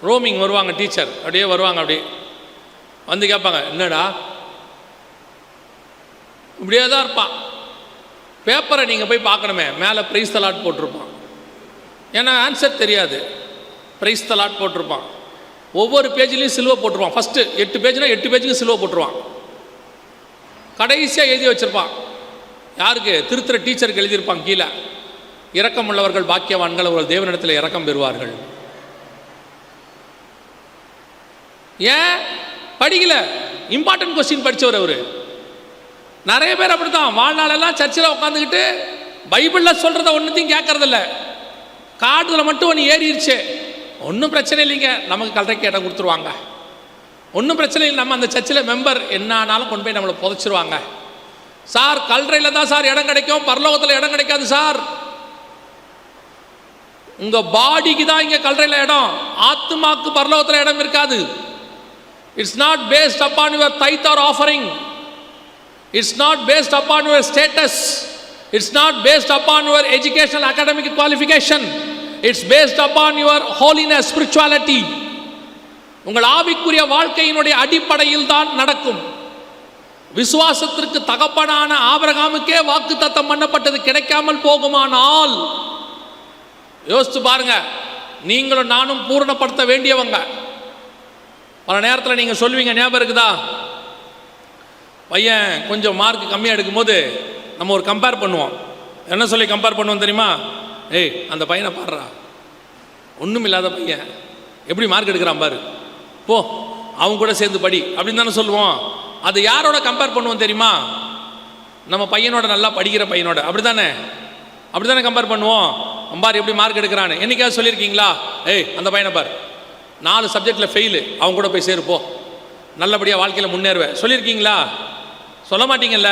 ரோமிங் வருவாங்க டீச்சர், அப்படியே வருவாங்க, அப்படியே வந்து கேட்பாங்க, என்னடா இப்படியே தான் இருப்பான். பேப்பரை நீங்கள் போய் பார்க்கணுமே, மேலே பிரைஸ் தி லார்ட் போட்டிருப்பான். ஏன்னா ஆன்சர் தெரியாது, பிரைஸ் தி லார்ட் போட்டிருப்பான். ஒவ்வொரு பேஜ்லேயும் சிலுவை போட்டுருவான். ஃபஸ்ட்டு 8 பேஜ்னா 8 பேஜுக்கு சிலுவை போட்டுருவான். கடைசியாக எழுதி வச்சுருப்பான். யாருக்கு? திருத்துற டீச்சருக்கு எழுதியிருப்பான் கீழே, இரக்கம் உள்ளவர்கள் பாக்கியவான்கள், அவர்கள் தேவனிடத்தில் இரக்கம் பெறுவார்கள். ஏன் படிக்கல? இம்பார்ட்டன்ட் கொஸ்டின் படித்தவர் அவர். நிறைய பேர் அப்படி தான் வாழ்நாளெல்லாம் சர்ச்சில் உட்காந்துக்கிட்டு பைபிளில் சொல்கிறத ஒன்றுத்தையும் கேட்கறதில்ல. காட்டில் மட்டும் ஒன்று ஏறிடுச்சு, ஒன்றும் பிரச்சனை இல்லைங்க, நமக்கு கல்றைக்கு இடம் கொடுத்துருவாங்க, ஒன்றும் பிரச்சனை இல்லை, நம்ம அந்த சர்ச்சில் மெம்பர், என்ன ஆனாலும் கொண்டு போய் நம்மளை புதைச்சிருவாங்க. சார் கல்றையில் தான் சார் இடம் கிடைக்கும், பரலோகத்தில் இடம் கிடைக்காது சார். உங்கள் பாடிக்கு தான் இங்கே கல்லறையில் இடம், ஆத்மாக்கு பரலோகத்தில் இடம் இருக்காது. It's not based upon your தைத் R offering. It's not based upon your status. It's not based upon your educational academic qualification. It's based upon your holiness, spirituality. உங்கள் ஆவிக்குரிய வாழ்க்கையினுடைய அடிப்படையில் தான் நடக்கும். விசுவாசத்திற்கு தகப்பனான ஆபிரகாமுக்கே வாக்குத்தத்தம் பண்ணப்பட்டது கிடைக்காமல் போகுமானால் யோசிச்சு பாருங்க, நீங்களும் நானும் பூரணப்படுத்த வேண்டியவங்க. பல நேரத்தில் நீங்கள் சொல்லுவீங்க, ஞாபகம் இருக்குதா, பையன் கொஞ்சம் மார்க் கம்மியாக எடுக்கும்போது நம்ம ஒரு கம்பேர் பண்ணுவோம். என்ன சொல்லி கம்பேர் பண்ணுவோம் தெரியுமா? ஏய், அந்த பையனை பாடுறா, ஒன்றும் இல்லாத பையன் எப்படி மார்க் எடுக்கிறான் பாரு, போ அவங்க கூட சேர்ந்து படி அப்படின்னு தானே சொல்லுவோம். அது யாரோட கம்பேர் பண்ணுவோம் தெரியுமா? நம்ம பையனோட, நல்லா படிக்கிற பையனோட. அப்படி தானே கம்பேர் பண்ணுவோம். அம்பார் எப்படி மார்க் எடுக்கிறான்னு என்னைக்காவது சொல்லியிருக்கீங்களா? ஏய், அந்த பையனை பார், 4 சப்ஜெக்டில் ஃபெயிலு, அவங்க கூட போய் சேருப்போ, நல்லபடியாக வாழ்க்கையில் முன்னேறுவேன் சொல்லியிருக்கீங்களா? சொல்ல மாட்டீங்கல்ல.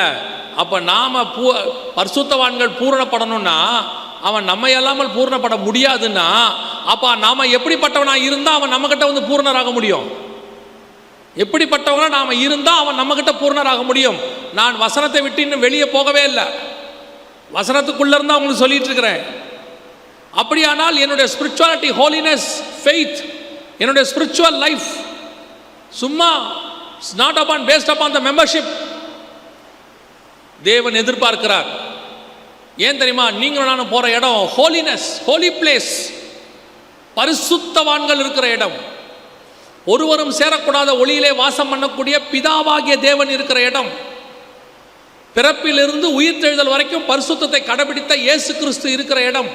அப்போ நாம் பரிசுத்தவான்கள் பூரணப்படணும்னா அவன் நம்ம இல்லாமல் பூரணப்பட முடியாதுன்னா, அப்போ நாம் எப்படிப்பட்டவனாக இருந்தால் அவன் நம்மக்கிட்ட வந்து பூரணராக முடியும்? எப்படிப்பட்டவனா நாம் இருந்தால் அவன் நம்மக்கிட்ட பூரணராக முடியும்? நான் வசனத்தை விட்டு இன்னும் வெளியே போகவே இல்லை, வசனத்துக்குள்ளே இருந்தால் அவங்களுக்கு சொல்லிட்டு இருக்கிறேன். அப்படியானால் என்னுடைய ஸ்பிரிச்சுவாலிட்டி, ஹோலினஸ், ஃபெய்த், என்னுடைய ஸ்பிரிச்சுவல் லைஃப் சும்மா it's not upon based upon the membership. தேவன் எதிர்பார்க்கிறார். ஏன் தெரியுமா? நீங்களும் நானும் போகிற இடம் ஹோலினஸ், ஹோலி பிளேஸ், பரிசுத்தவான்கள் இருக்கிற இடம், ஒருவரும் சேரக்கூடாத ஒளியிலே வாசம் பண்ணக்கூடிய பிதாவாகிய தேவன் இருக்கிற இடம், பிறப்பிலிருந்து உயிர்த்தெழுதல் வரைக்கும் பரிசுத்தத்தை கடைபிடித்த இயேசு கிறிஸ்து இருக்கிற இடம்,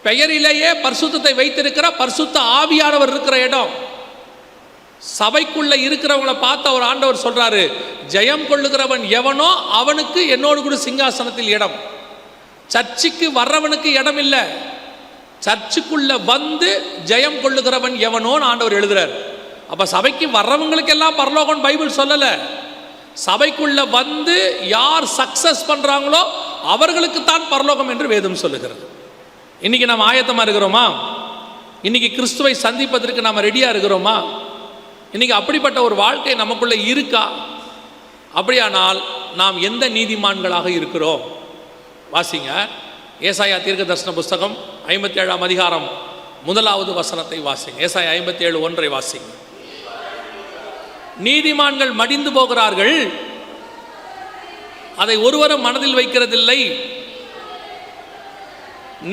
பெயரிலேயே பரிசுத்தத்தை வைத்திருக்கிற பரிசுத்த ஆவியானவர் இருக்கிற இடம். சபைக்குள்ள இருக்கிறவங்களை பார்த்து அவர் ஆண்டவர் சொல்றாரு, ஜெயம் கொள்ளுகிறவன் எவனோ அவனுக்கு என்னோடு கூட சிங்காசனத்தில் இடம். சர்ச்சுக்கு வர்றவனுக்கு இடம் இல்லை, சர்ச்சுக்குள்ள வந்து ஜெயம் கொள்ளுகிறவன் எவனோன்னு ஆண்டவர் எழுதுறார். அப்ப சபைக்கு வர்றவங்களுக்கெல்லாம் பரலோகம் பைபிள் சொல்லல. சபைக்குள்ள வந்து யார் சக்சஸ் பண்றாங்களோ அவர்களுக்கு தான் பரலோகம் என்று வேதம் சொல்லுகிறது. இன்னைக்கு நாம் ஆயத்தமா இருக்கிறோமா? இன்னைக்கு கிறிஸ்துவை சந்திப்பதற்கு நாம் ரெடியா இருக்கிறோமா? இன்னைக்கு அப்படிப்பட்ட ஒரு வாழ்க்கை நமக்குள்ள இருக்கா? அப்படியானால் நாம் எந்த நீதிமான்களாக இருக்கிறோம்? வாசிங்க, ஏசாயா தீர்க்க தரிசன புஸ்தகம் 57ஆம் அதிகாரம் 1வது வசனத்தை வாசிங்க. ஏசாயா 57:1 வாசிங்க. நீதிமான்கள் மடிந்து போகிறார்கள், அதை ஒருவரும் மனதில் வைக்கிறதில்லை.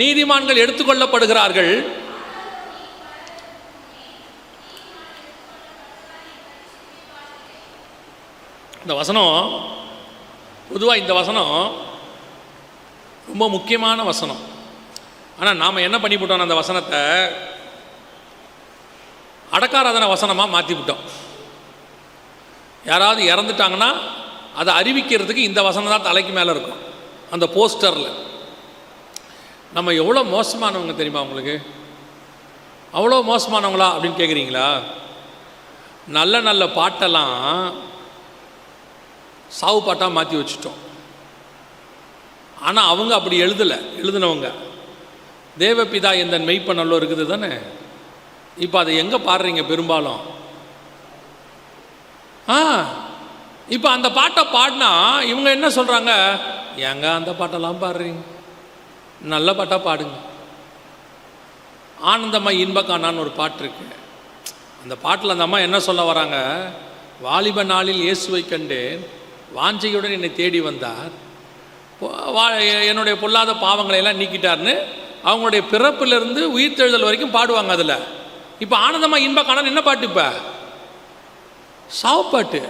நீதிமான்கள் எடுத்துக்கொள்ளப்படுகிறார்கள், இந்த வசனம் பொதுவாக இந்த வசனம் ரொம்ப முக்கியமான வசனம். ஆனால் நாம் என்ன பண்ணிவிட்டோம், அந்த வசனத்தை அடக்காராதன வசனமாக மாற்றிவிட்டோம். யாராவது இறந்துட்டாங்கன்னா அதை அறிவிக்கிறதுக்கு இந்த வசனம் தான் தலைக்கு மேலே இருக்கும் அந்த போஸ்டரில். நம்ம எவ்வளோ மோசமானவங்க தெரியுமா உங்களுக்கு? அவ்வளோ மோசமானவங்களா அப்படின்னு கேட்குறீங்களா? நல்ல நல்ல பாட்டெல்லாம் சாவு பாட்டாக மாற்றி வச்சுட்டோம். ஆனால் அவங்க அப்படி எழுதினவங்க தேவபிதா எந்த மெய்ப்ப நல்லோ இருக்குது தானே. இப்போ அதை எங்கே பாடுறீங்க பெரும்பாலும்? இப்போ அந்த பாட்டை பாடினா இவங்க என்ன சொல்கிறாங்க, ஏங்க அந்த பாட்டெல்லாம் பாடுறீங்க, நல்ல பாட்டாக பாடுங்க. ஆனந்தமாக இன்பக்கானான்னு ஒரு பாட்டு இருக்கு. அந்த பாட்டில் அந்த அம்மா என்ன சொல்ல வராங்க, வாலிப நாளில் இயேசுவை கண்டேன், வாஞ்சையுடன் என்னை தேடி வந்தார், என்னுடைய பொல்லாத பாவங்களை எல்லாம் நீக்கிட்டார்னு அவங்களுடைய பிறப்பிலிருந்து உயிர்த்தெழுதல் வரைக்கும் பாடுவாங்க. அதில் இப்போ ஆனந்தமாக இன்பக்கானான்னு என்ன பாட்டு? இப்போ சாவுப்பாட்டு.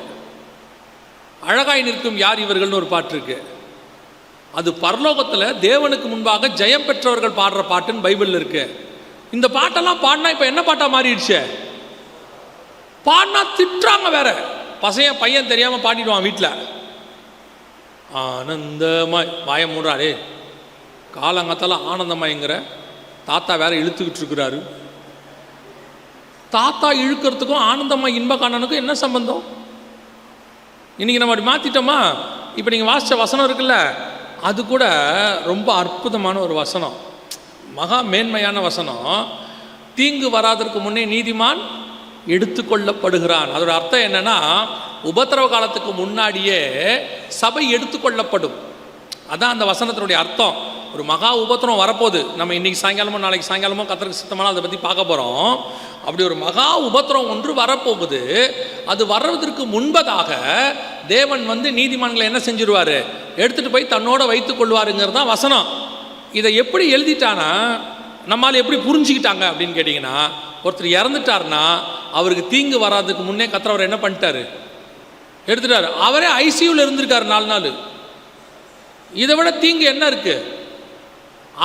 அழகாய் நிற்கும் யார் இவர்கள்னு ஒரு பாட்டு இருக்கு. அது பரலோகத்தில் தேவனுக்கு முன்பாக ஜெயம் பெற்றவர்கள் பாடுற பாட்டுன்னு பைபிளில் இருக்கு. இந்த பாட்டெல்லாம் பாடினா இப்போ என்ன பாட்டாக மாறிடுச்சு? பாடினா திட்டுறாங்க வேற. பையன் தெரியாமல் பாடிடுவான் வீட்டில். ஆனந்தமாய் வாய மூடுறாரே, காலங்காத்தால ஆனந்தமாய்ங்கிற தாத்தா வேற இழுத்துக்கிட்டு இருக்கிறாரு. தாத்தா இழுக்கிறதுக்கும் ஆனந்தமாய் இன்பக்கானனுக்கும் என்ன சம்பந்தம்? இன்னைக்கு நம்ம அப்படி மாற்றிட்டோமா? இப்போ நீங்கள் வாசித்த வசனம் இருக்குல்ல, அது கூட ரொம்ப அற்புதமான ஒரு வசனம். மகா மேன்மையான வசனம். தீங்கு வராதற்கு முன்னே நீதிமான் எடுத்துக்கொள்ளப்படுகிறான். அதோட அர்த்தம் என்னன்னா, உபத்திரவ காலத்துக்கு முன்னாடியே சபை எடுத்துக்கொள்ளப்படும். அதான் அந்த வசனத்தினுடைய அர்த்தம். ஒரு மகா உபத்திரம் வரப்போகுது. நம்ம இன்றைக்கி சாயங்காலமோ நாளைக்கு சாயங்காலமோ கர்த்தருக்கு சித்தமான அதை பற்றி பார்க்க போகிறோம். அப்படி ஒரு மகா உபத்திரம் ஒன்று வரப்போகுது. அது வர்றதற்கு முன்பதாக தேவன் நீதிமான்களை என்ன செஞ்சிருவார், எடுத்துகிட்டு போய் தன்னோட வைத்து கொள்வாருங்கிறது தான் வசனம். இதை எப்படி எழுதிட்டானா, நம்மளால் எப்படி புரிஞ்சுக்கிட்டாங்க அப்படின்னு கேட்டிங்கன்னா, ஒருத்தர் இறந்துட்டார்னா அவருக்கு தீங்கு வராதுக்கு முன்னே கர்த்தர் என்ன பண்ணிட்டாரு, எடுத்துட்டாரு. அவரே ஐசியூவில் இருந்திருக்காரு 4 நாள். இதை விட தீங்கு என்ன இருக்குது?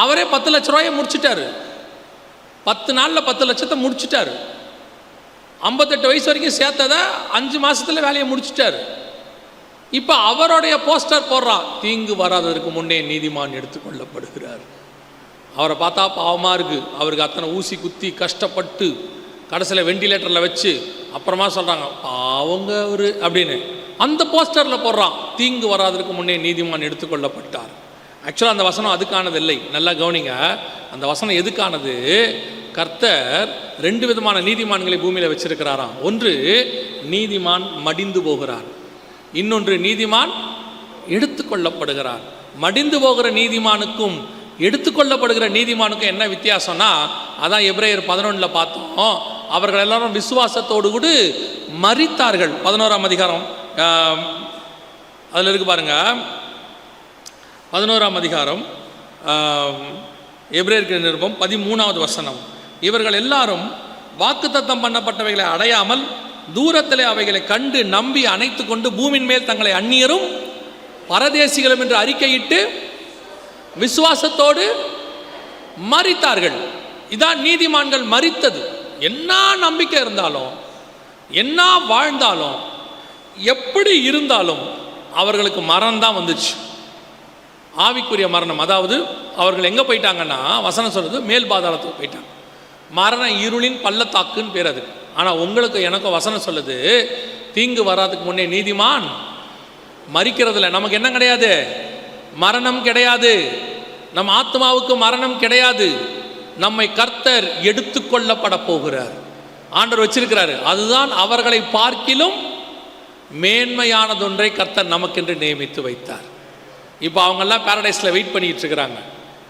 அவரே 10 லட்ச ரூபாயை முடிச்சிட்டாரு. 10 நாளில் 10 லட்சத்தை முடிச்சிட்டாரு. 58 வயசு வரைக்கும் சேர்த்ததை 5 மாதத்தில் வேலையை முடிச்சிட்டாரு. இப்போ அவருடைய போஸ்டர் போடுறான், தீங்கு வராததற்கு முன்னே நீதிமான் எடுத்துக்கொள்ளப்படுகிறார். அவரை பார்த்தா பாவமாக இருக்குது. அவருக்கு அத்தனை ஊசி குத்தி கஷ்டப்பட்டு கடைசியில் வெண்டிலேட்டரில் வச்சு அப்புறமா சொல்கிறாங்க பாவங்க அவர் அப்படின்னு. அந்த போஸ்டரில் போடுறான், தீங்கு வராததற்கு முன்னே நீதிமான் எடுத்துக்கொள்ளப்பட்டார். ஆக்சுவலாக அந்த வசனம் அதுக்கானது இல்லை. நல்லா கவனிங்க, அந்த வசனம் எதுக்கானது? கர்த்தர் 2 விதமான நீதிமான்களை பூமியில் வச்சிருக்கிறாராம். ஒன்று நீதிமான் மடிந்து போகிறார், இன்னொன்று நீதிமான் எடுத்துக்கொள்ளப்படுகிறார். மடிந்து போகிற நீதிமானுக்கும் எடுத்துக்கொள்ளப்படுகிற நீதிமானுக்கும் என்ன வித்தியாசம்னா, அதான் எபிரேயர் 11 பார்த்தோம். அவர்கள் எல்லாரும் விசுவாசத்தோடு கூட மரித்தார்கள். 11ஆம் அதிகாரம் அதில் இருக்கு பாருங்க. 11ஆம் அதிகாரம் எபிரேயர் நிருபம் 13வது வசனம். இவர்கள் எல்லாரும் வாக்குத்தத்தம் பண்ணப்பட்டவைகளை அடையாமல் தூரத்திலே அவைகளை கண்டு நம்பி அணைத்து கொண்டு பூமியின் மேல் தங்களை அந்நியரும் பரதேசிகளும் என்று அறிக்கையிட்டு விசுவாசத்தோடு மரித்தார்கள். இதான் நீதிமான்கள் மரித்தது. என்ன நம்பிக்கை இருந்தாலும், என்ன வாழ்ந்தாலும், எப்படி இருந்தாலும் அவர்களுக்கு மரணம் தான் வந்துச்சு. ஆவிக்குரிய மரணம். அதாவது அவர்கள் எங்கே போயிட்டாங்கன்னா, வசனம் சொல்லுது மேல் பாதாளத்துக்கு போயிட்டாங்க. மரண இருளின் பள்ளத்தாக்குன்னு பேர் அதுக்கு. ஆனால் உங்களுக்கு எனக்கும் வசனம் சொல்லுது, தீங்கு வராதுக்கு முன்னே நீதிமான் மரிக்கிறதுல நமக்கு என்ன கிடையாது, மரணம் கிடையாது. நம் ஆத்மாவுக்கு மரணம் கிடையாது. நம்மை கர்த்தர் எடுத்துக்கொள்ளப்பட போகிறார். ஆண்டவர் வச்சிருக்கிறாரு. அதுதான் அவர்களை பார்க்கிலும் மேன்மையானதொன்றை கர்த்தர் நமக்கென்று நியமித்து வைத்தார். இப்போ அவங்கெல்லாம் பாரடைஸில் வெயிட் பண்ணிட்டு இருக்கிறாங்க,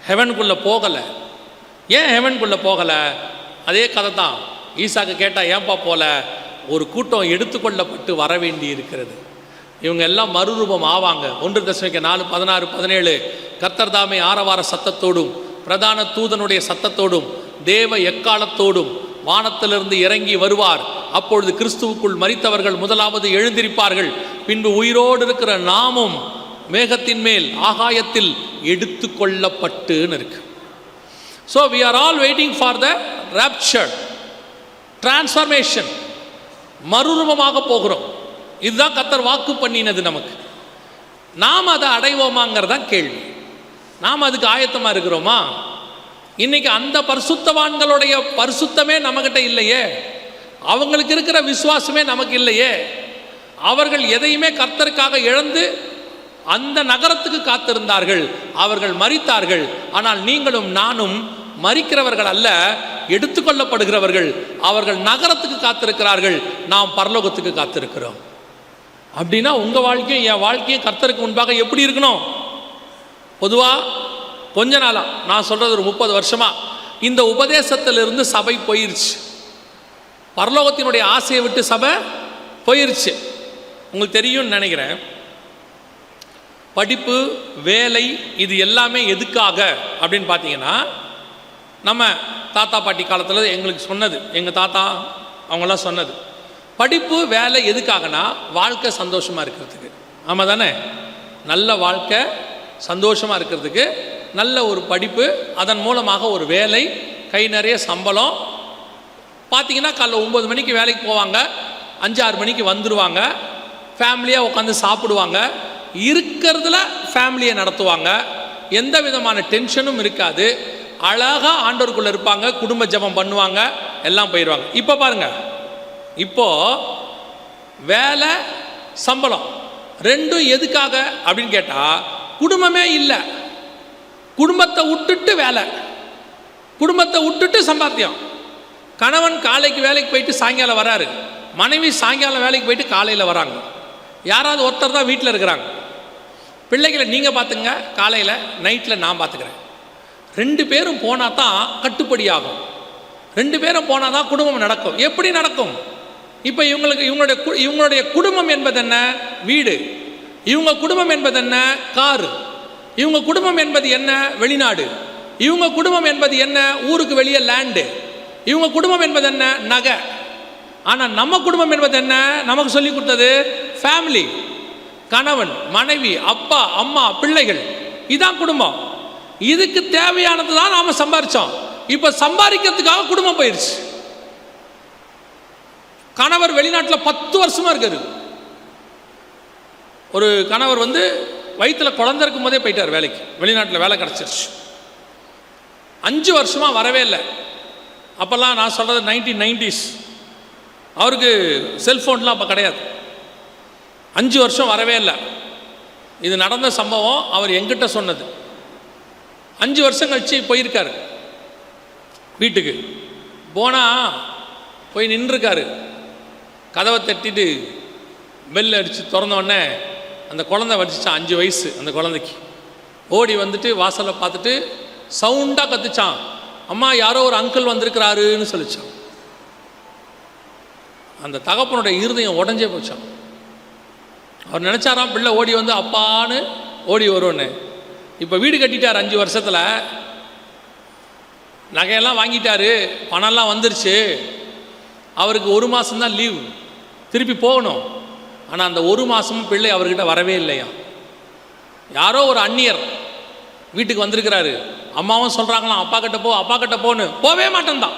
ஹெவனுக்குள்ளே போகலை. ஏன் ஹெவனுக்குள்ளே போகலை? அதே கதை தான். ஈசாக்கு கேட்டால் ஏன்பா போல? ஒரு கூட்டம் எடுத்துக்கொள்ளப்பட்டு வர வேண்டி இருக்கிறது. இவங்க எல்லாம் மறுரூபம் ஆவாங்க. 1 தெசலோனிக்கேயர் 4:16-17 கர்த்தர் தாமே ஆரவார சத்தத்தோடும் பிரதான தூதனுடைய சத்தத்தோடும் தேவ எக்காலத்தோடும் வானத்திலிருந்து இறங்கி வருவார். அப்பொழுது கிறிஸ்துவுக்குள் மரித்தவர்கள் முதலாவது எழுந்திருப்பார்கள். பின்பு உயிரோடு இருக்கிற நாமும் மேகத்தின் மேல் ஆகாயத்தில் எடுத்து கொள்ளப்பட்டுன்னு இருக்கு. So we are all waiting for the rapture, transformation. மறுரூபமாக போகிறோம். இதுதான் கர்த்தர் வாக்கு பண்ணினது நமக்கு. நாம் அதை அடைவோமாங்கிறதான் கேள்வி. நாம் அதுக்கு ஆயத்தமாக இருக்கிறோமா? இன்னைக்கு அந்த பரிசுத்தவான்களுடைய பரிசுத்தமே நம்மகிட்ட இல்லையே. அவங்களுக்கு இருக்கிற விசுவாசமே நமக்கு இல்லையே. அவர்கள் எதையுமே கர்த்தருக்காக இழந்து அந்த நகரத்துக்கு காத்திருந்தார்கள். அவர்கள் மரித்தார்கள். ஆனால் நீங்களும் நானும் மரிக்கிறவர்கள் அல்ல, எடுத்துக்கொள்ளப்படுகிறவர்கள். அவர்கள் நகரத்துக்கு காத்திருக்கிறார்கள், நாம் பரலோகத்துக்கு காத்திருக்கிறோம். அப்படின்னா உங்கள் வாழ்க்கையும் என் வாழ்க்கையும் கர்த்தருக்கு முன்பாக எப்படி இருக்கணும்? பொதுவாக கொஞ்ச நாளாக நான் சொல்கிறது ஒரு 30 வருஷமாக இந்த உபதேசத்திலிருந்து சபை போயிருச்சு. பரலோகத்தினுடைய ஆசையை விட்டு சபை போயிருச்சு. உங்களுக்கு தெரியும்னு நினைக்கிறேன். படிப்பு, வேலை, இது எல்லாமே எதுக்காக அப்படின்னு பார்த்தீங்கன்னா, நம்ம தாத்தா பாட்டி காலத்தில் எங்களுக்கு சொன்னது, எங்கள் தாத்தா அவங்களாம் சொன்னது, படிப்பு வேலை எதுக்காகனா வாழ்க்கை சந்தோஷமாக இருக்கிறதுக்கு. ஆமாம் தானே? நல்ல வாழ்க்கை சந்தோஷமாக இருக்கிறதுக்கு நல்ல ஒரு படிப்பு, அதன் மூலமாக ஒரு வேலை, கை நிறைய சம்பளம். பார்த்திங்கன்னா காலைல 9 மணிக்கு வேலைக்கு போவாங்க, 5-6 மணிக்கு வந்துடுவாங்க, ஃபேமிலியாக உட்காந்து சாப்பிடுவாங்க, இருக்கிறதுல ஃபேமிலியை நடத்துவாங்க, எந்த விதமான டென்ஷனும் இருக்காது, அழகாக ஆண்டவருக்குள்ளே இருப்பாங்க, குடும்ப ஜெபம் பண்ணுவாங்க, எல்லாம் போயிடுவாங்க. இப்போ பாருங்கள், இப்போது வேலை சம்பளம் ரெண்டும் எதுக்காக அப்படின்னு கேட்டால், குடும்பமே இல்லை, குடும்பத்தை விட்டுட்டு வேலை, குடும்பத்தை விட்டுட்டு சம்பாத்தியம். கணவன் காலைக்கு வேலைக்கு போயிட்டு சாயங்காலம் வராரு, மனைவி சாயங்காலம் வேலைக்கு போயிட்டு காலையில் வராங்க. யாராவது ஒருத்தர் தான் வீட்டில் இருக்கிறாங்க. பிள்ளைகளை நீங்கள் பார்த்துங்க, காலையில் நைட்டில் நான் பார்த்துக்கிறேன். 2 பேரும் போனால் தான் கட்டுப்படி ஆகும். 2 பேரும் போனால் தான் குடும்பம் நடக்கும். எப்படி நடக்கும்? இப்போ இவங்களுடைய குடும்பம் என்பது என்ன? வீடு. இவங்க குடும்பம் என்பது என்ன? காரு. இவங்க குடும்பம் என்பது என்ன? வெளிநாடு. இவங்க குடும்பம் என்பது என்ன? ஊருக்கு வெளியே லேண்டு. இவங்க குடும்பம் என்பது என்ன? நகை. ஆனால் நம்ம குடும்பம் என்பது என்ன? நமக்கு சொல்லி கொடுத்தது ஃபேமிலி. கணவன், மனைவி, அப்பா, அம்மா, பிள்ளைகள். இதுதான் குடும்பம். இதுக்கு தேவையானது தான் நாம் சம்பாரித்தோம். இப்போ சம்பாதிக்கிறதுக்காக குடும்பம் போயிடுச்சு. கணவர் வெளிநாட்டில் 10 வருஷமாக இருக்காரு. ஒரு கணவர் வயிற்றில் குழந்தை இருக்கும் போதே போயிட்டார் வேலைக்கு. வெளிநாட்டில் வேலை கிடச்சிருச்சு. 5 வருஷமாக வரவே இல்லை. அப்போல்லாம் நான் சொல்கிறது 1990s. அவருக்கு செல்ஃபோன்லாம் அப்போ கிடையாது. 5 வருஷம் வரவே இல்லை. இது நடந்த சம்பவம், அவர் எங்கிட்ட சொன்னது. 5 வருஷம் கழிச்சு போயிருக்காரு வீட்டுக்கு. போனால் போய் நின்றுருக்காரு. கதவை தட்டிட்டு பெல் அடித்து திறந்தோடனே அந்த குழந்தை வடிச்சிச்சான். 5 வயசு அந்த குழந்தைக்கு. ஓடி வந்துட்டு வாசலை பார்த்துட்டு சவுண்டாக கத்துச்சான், அம்மா யாரோ ஒரு அங்கிள் வந்திருக்கிறாருன்னு சொல்லிச்சான். அந்த தகப்பனுடைய இருதயம் உடஞ்சே போச்சான். அவர் நினச்சாராம் பிள்ளை ஓடி வந்து அப்பான்னு ஓடி வரும்னு. இப்போ வீடு கட்டிட்டார் 5 வருஷத்தில். நகையெல்லாம் வாங்கிட்டாரு, பணம்லாம் வந்துருச்சு. அவருக்கு 1 மாதம்தான் லீவ், திருப்பி போகணும். ஆனால் அந்த 1 மாதமும் பிள்ளை அவர்கிட்ட வரவே இல்லையா. யாரோ ஒரு அந்நியர் வீட்டுக்கு வந்திருக்கிறாரு. அம்மாவும் சொல்கிறாங்களாம் அப்பா கிட்ட போ, அப்பா கிட்ட போன்னு. போவே மாட்டேன் தான்.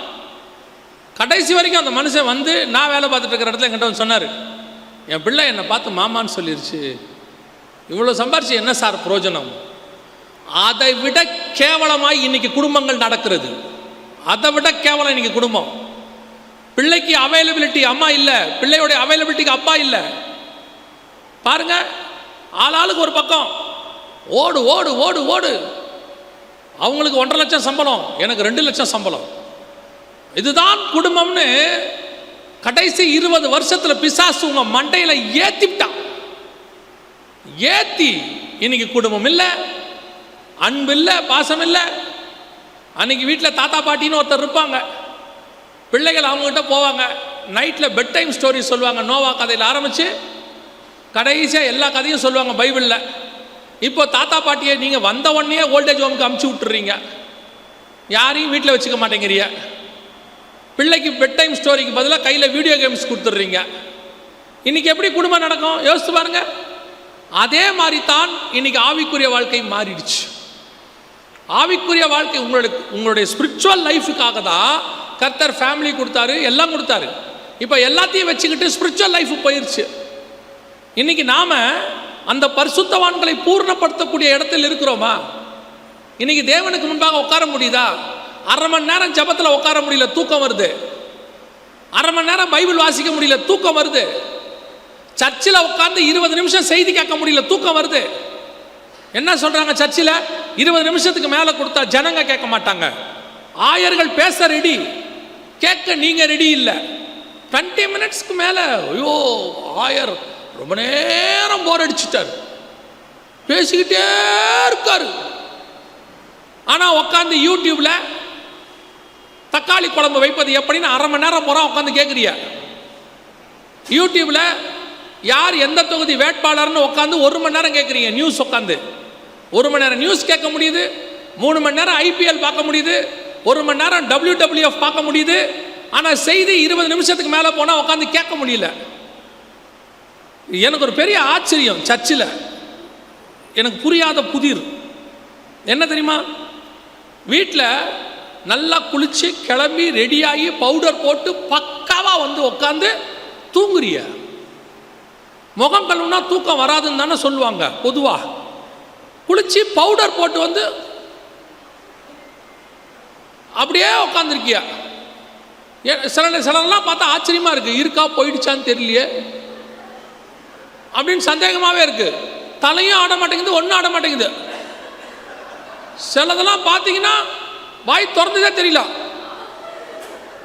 கடைசி வரைக்கும் அந்த மனுஷன் நான் வேலை பார்த்துட்டு இருக்கிற இடத்துல என்கிட்ட வந்து சொன்னார், என் பிள்ளை என்னை பார்த்து மாமான்னு சொல்லிருச்சு, இவ்வளோ சம்பாரிச்சு என்ன சார் பிரயோஜனம்? அதை விட கேவலமாய் இன்னைக்கு குடும்பங்கள் நடக்கிறது. அதை விட கேவலம் இன்னைக்கு குடும்பம். பிள்ளைக்கு அவைலபிலிட்டி அம்மா இல்லை, பிள்ளையோடைய அவைலபிலிட்டிக்கு அப்பா இல்லை. பாருங்க, ஆளாளுக்கு ஒரு பக்கம் ஓடு ஓடு ஓடு ஓடு. அவங்களுக்கு 1.5 லட்சம் சம்பளம், எனக்கு 2 லட்சம் சம்பளம். இதுதான் குடும்பம்னு கடைசி 20 வருஷத்தில் பிசாசு உங்க மண்டையில் ஏத்திட்டான். ஏத்தி இன்னைக்கு குடும்பம் இல்லை, அன்பு இல்லை, பாசம் இல்லை. அன்னைக்கு வீட்டில் தாத்தா பாட்டின்னு ஒருத்தர் இருப்பாங்க. பிள்ளைகள் அவங்ககிட்ட போவாங்க, நைட்டில் பெட் டைம் ஸ்டோரி சொல்லுவாங்க. நோவா கதையில் ஆரம்பித்து கடைசியாக எல்லா கதையும் சொல்லுவாங்க பைபிளில். இப்போ தாத்தா பாட்டியை நீங்கள் வந்த உடனே ஓல்டேஜ் ஹோமுக்கு அமுச்சு விட்டுறீங்க, யாரையும் வீட்டில் வச்சுக்க மாட்டேங்கிறீங்க. பிள்ளைக்கு பெட் டைம் ஸ்டோரிக்கு பதிலாக கையில் வீடியோ கேம்ஸ் கொடுத்துட்றீங்க. இன்றைக்கி எப்படி குடும்பம் நடக்கும் யோசித்து பாருங்க. அதே மாதிரி தான் இன்னைக்கு ஆவிக்குரிய வாழ்க்கை மாறிடுச்சு. ஆவிக்குரிய வாழ்க்கை உங்களுடைய ஸ்பிரிச்சுவல் லைஃபுக்காக தான் கர்த்தர் ஃபேமிலி கொடுத்தாரு, எல்லாம் கொடுத்தாரு. இப்போ எல்லாத்தையும் வச்சுக்கிட்டு ஸ்பிரிச்சுவல் லைஃபு போயிடுச்சு. இன்னைக்கு நாம அந்த பரிசுத்தவான்களை பூர்ணப்படுத்தக்கூடிய இடத்தில் இருக்கிறோமா? இன்னைக்கு தேவனுக்கு முன்பாக உட்கார முடியுதா? 1/2 மணி நேரம் ஜபத்தில் உட்கார முடியல, தூக்கம் வருது. 1/2 மணி நேரம் பைபிள் வாசிக்க முடியல, தூக்கம் வருது. சர்ச்சில் உட்கார்ந்து 20 நிமிஷம் செய்தி கேட்க முடியல, தூக்கம் வருது. என்ன சொல்றாங்க சர்ச்சில்? 20 நிமிஷத்துக்கு மேலே கொடுத்தா ஜனங்க கேட்க மாட்டாங்க. ஆயர்கள் பேச ரெடி, கேட்க நீங்க ரெடி இல்லை. 20 மினிட்ஸ்க்கு மேலே ஐயோ ஆயர் ரொம்ப நேரம் போர் அடிச்சுட்டார், பேசிக்கிட்டே இருக்காரு. ஆனால் உட்காந்து யூடியூப்ல தக்காளி குழம்பு வைப்பது எப்படின்னு 1/2 மணி நேரம் போகிறோம் உட்காந்து கேட்குறிய. யூடியூப்ல யார் எந்த தொகுதி வேட்பாளர்னு உட்காந்து 1 மணி நேரம் கேட்குறீங்க. நியூஸ் உட்காந்து 1 மணி நேரம் நியூஸ் கேட்க முடியுது, 3 மணி நேரம் IPL பார்க்க முடியுது, 1 மணி நேரம் WWF பார்க்க முடியுது. ஆனால் செய்தி 20 நிமிஷத்துக்கு மேலே போனால் உட்காந்து கேட்க முடியல. எனக்கு ஒரு பெரிய ஆச்சரியம். சர்ச்சில் எனக்கு புரியாத புதிர் என்ன தெரியுமா? வீட்டில் நல்லா குளிச்சு கிளம்பி ரெடியாகி பவுடர் போட்டு பக்காவாக வந்து உட்காந்து தூங்குறிய. முகம் கழுவுனா தூக்கம் வராதுன்னு தானே சொல்லுவாங்க பொதுவாக. குளிச்சு பவுடர் போட்டு வந்து அப்படியே உட்காந்துருக்கிய. சிலர்லாம் பார்த்தா ஆச்சரியமா இருக்கு, இருக்கா போயிடுச்சான்னு தெரியலையே அப்படின்னு சந்தேகமாகவே இருக்கு. தலையும் ஆட மாட்டேங்குது, ஒன்றும் ஆட மாட்டேங்குது. சிலதெல்லாம் பார்த்தீங்கன்னா வாய் திறந்ததே தெரியல,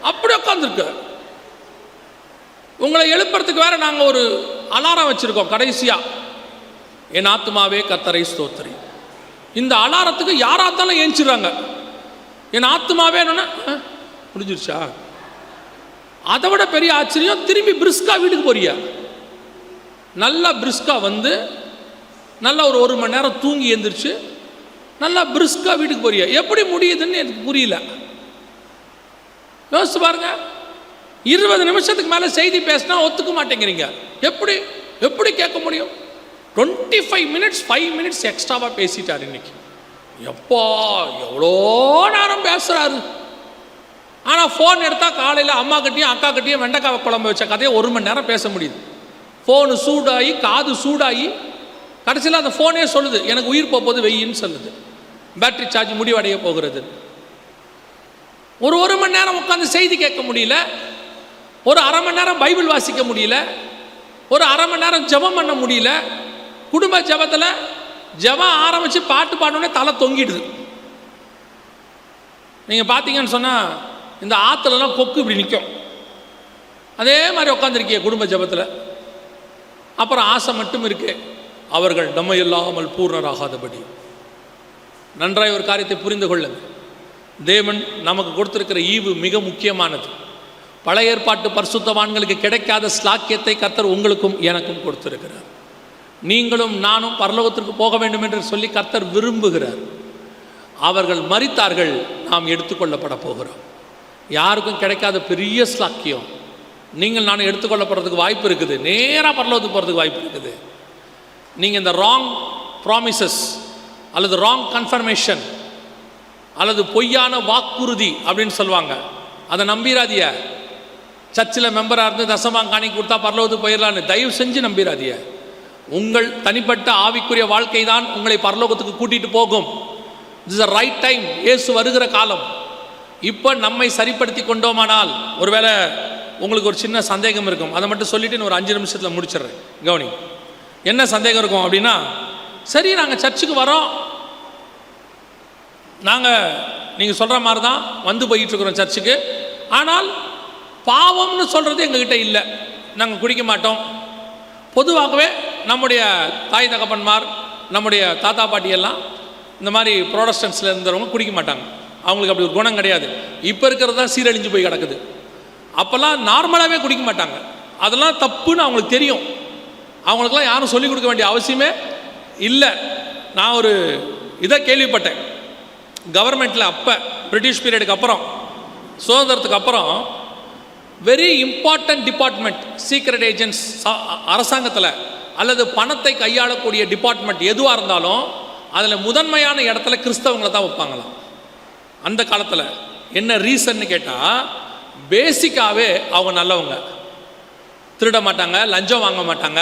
அப்படி உட்காந்துருக்கு. உங்களை எழுப்புறதுக்கு வேற நாங்கள் ஒரு அலாரம் வச்சிருக்கோம் கடைசியா, என் ஆத்மாவே கர்த்தரை ஸ்தோத்திரி. இந்த அலாரத்துக்கு யாராத்தாலும் ஏஞ்சிடுறாங்க. என் ஆத்மாவே முடிஞ்சிருச்சா? அதை விட பெரிய ஆச்சரியம், திரும்பி பிரிஸ்கா வீட்டுக்கு போறியா? நல்லா பிரிஸ்கா வந்து நல்லா ஒரு மணி நேரம் தூங்கி எழுந்திரிச்சு நல்லா பிரிஸ்கா வீட்டுக்கு போறியா? எப்படி முடியுதுன்னு எனக்கு புரியல. யோசிச்சு பாருங்க. 20 நிமிஷத்துக்கு மேலே செய்தி பேசினா ஒத்துக்க மாட்டேங்கிறீங்க. எப்படி எப்படி கேட்க முடியும்? 25 மினிட்ஸ் 5 மினிட்ஸ் எக்ஸ்ட்ராவாக பேசிட்டார் இன்னைக்கு. எப்பா எவ்வளோ நேரம் பேசுகிறாரு. ஆனால் ஃபோன் எடுத்தால் காலையில் அம்மா கிட்டேயும் அக்கா கிட்டேயும் வெண்டைக்காவை குழம்பு வச்ச கதையை 1 மணி நேரம் பேச முடியுது. ஃபோனு சூடாகி காது சூடாகி கடைசியில் அந்த ஃபோனே சொல்லுது எனக்கு உயிர் போகுது வெயின்னு சொல்லுது, பேட்டரி சார்ஜ் முடிவடைய போகிறது. ஒரு மணி நேரம் உட்காந்து செய்தி கேட்க முடியல, ஒரு அரை மணி நேரம் பைபிள் வாசிக்க முடியல, ஒரு அரை மணி நேரம் ஜெபம் பண்ண முடியல. குடும்ப ஜெபத்தில் ஜெபம் ஆரம்பித்து பாட்டு பாடணுன்னே தலை தொங்கிடுது. நீங்கள் பார்த்தீங்கன்னு சொன்னால் இந்த ஆற்றுலலாம் கொக்கு இப்படி நிற்கும், அதே மாதிரி உட்காந்துருக்கிய குடும்ப ஜெபத்தில். அப்புறம் ஆசை மட்டும் இருக்கு, அவர்கள் நம்ம இல்லாமல் பூர்ணராகாதபடி. நன்றாய் ஒரு காரியத்தை புரிந்து கொள்ளுங்கள். தேவன் நமக்கு கொடுத்திருக்கிற ஈவு மிக முக்கியமானது. பழைய ஏற்பாட்டு பரிசுத்தவான்களுக்கு கிடைக்காத ஸ்லாக்கியத்தை கர்த்தர் உங்களுக்கும் எனக்கும் கொடுத்திருக்கிறார். நீங்களும் நானும் பரலோகத்திற்கு போக வேண்டும் என்று சொல்லி கர்த்தர் விரும்புகிறார். அவர்கள் மரித்தார்கள், நாம் எடுத்துக்கொள்ளப்பட போகிறோம். யாருக்கும் கிடைக்காத பெரிய ஸ்லாக்கியம். நீங்கள் நானும் எடுத்துக்கொள்ளப்படுறதுக்கு வாய்ப்பு இருக்குது, நேராக பரலோகத்துக்கு போகிறதுக்கு வாய்ப்பு இருக்குது. நீங்கள் இந்த ராங் ப்ராமிசஸ் அல்லது ராங் கன்ஃபர்மேஷன் அல்லது பொய்யான வாக்குறுதி அப்படின்னு சொல்லுவாங்க, அதை நம்பிராதிய. சர்ச்சில் மெம்பராக இருந்து தசமாங்க காணிக்கு கொடுத்தா பரலோகத்துக்கு போயிடலான்னு தயவு செஞ்சு நம்பிராதிய. உங்கள் தனிப்பட்ட ஆவிக்குரிய வாழ்க்கை தான் உங்களை பரலோகத்துக்கு கூட்டிகிட்டு போகும். This is right time. இயேசு வருகிற காலம். இப்போ நம்மை சரிப்படுத்தி கொண்டோமானால், ஒருவேளை உங்களுக்கு ஒரு சின்ன சந்தேகம் இருக்கும், அதை மட்டும் சொல்லிவிட்டு ஒரு 5 நிமிஷத்தில் முடிச்சிடுறேன். கவனி, என்ன சந்தேகம் இருக்கும் அப்படின்னா, சரி நாங்கள் சர்ச்சுக்கு வரோம், நாங்கள் நீங்கள் சொல்கிற மாதிரி தான் வந்து போயிட்டுருக்குறோம் சர்ச்சுக்கு, ஆனால் பாவம்னு சொல்கிறது எங்ககிட்ட இல்லை, நாங்கள் குடிக்க மாட்டோம். பொதுவாகவே நம்முடைய தாய் தகப்பன்மார், நம்முடைய தாத்தா பாட்டியெல்லாம் இந்த மாதிரி ப்ரோடஸ்டன்ஸில் இருந்தவங்க குடிக்க மாட்டாங்க. அவங்களுக்கு அப்படி ஒரு குணம் கிடையாது. இப்போ இருக்கிறது தான் சீரழிஞ்சு போய் கிடக்குது. அப்போல்லாம் நார்மலாகவே குடிக்க மாட்டாங்க. அதெல்லாம் தப்புன்னு அவங்களுக்கு தெரியும். அவங்களுக்கெல்லாம் யாரும் சொல்லிக் கொடுக்க வேண்டிய அவசியமே இல்லை. நான் ஒரு இதை கேள்விப்பட்டேன். கவர்மெண்ட்டில் அப்போ பிரிட்டிஷ் பீரியடுக்கு அப்புறம், சுதந்திரத்துக்கு அப்புறம், very important department, secret agents அரசாங்கத்தில் அல்லது பணத்தை கையாளக்கூடிய டிபார்ட்மெண்ட் எதுவாக இருந்தாலும் அதில் முதன்மையான இடத்துல கிறிஸ்தவங்களை தான் வைப்பாங்களாம் அந்த காலத்தில். என்ன ரீசன்னு கேட்டால், பேசிக்காகவே அவங்க நல்லவங்க, திருட மாட்டாங்க, லஞ்சம் வாங்க மாட்டாங்க,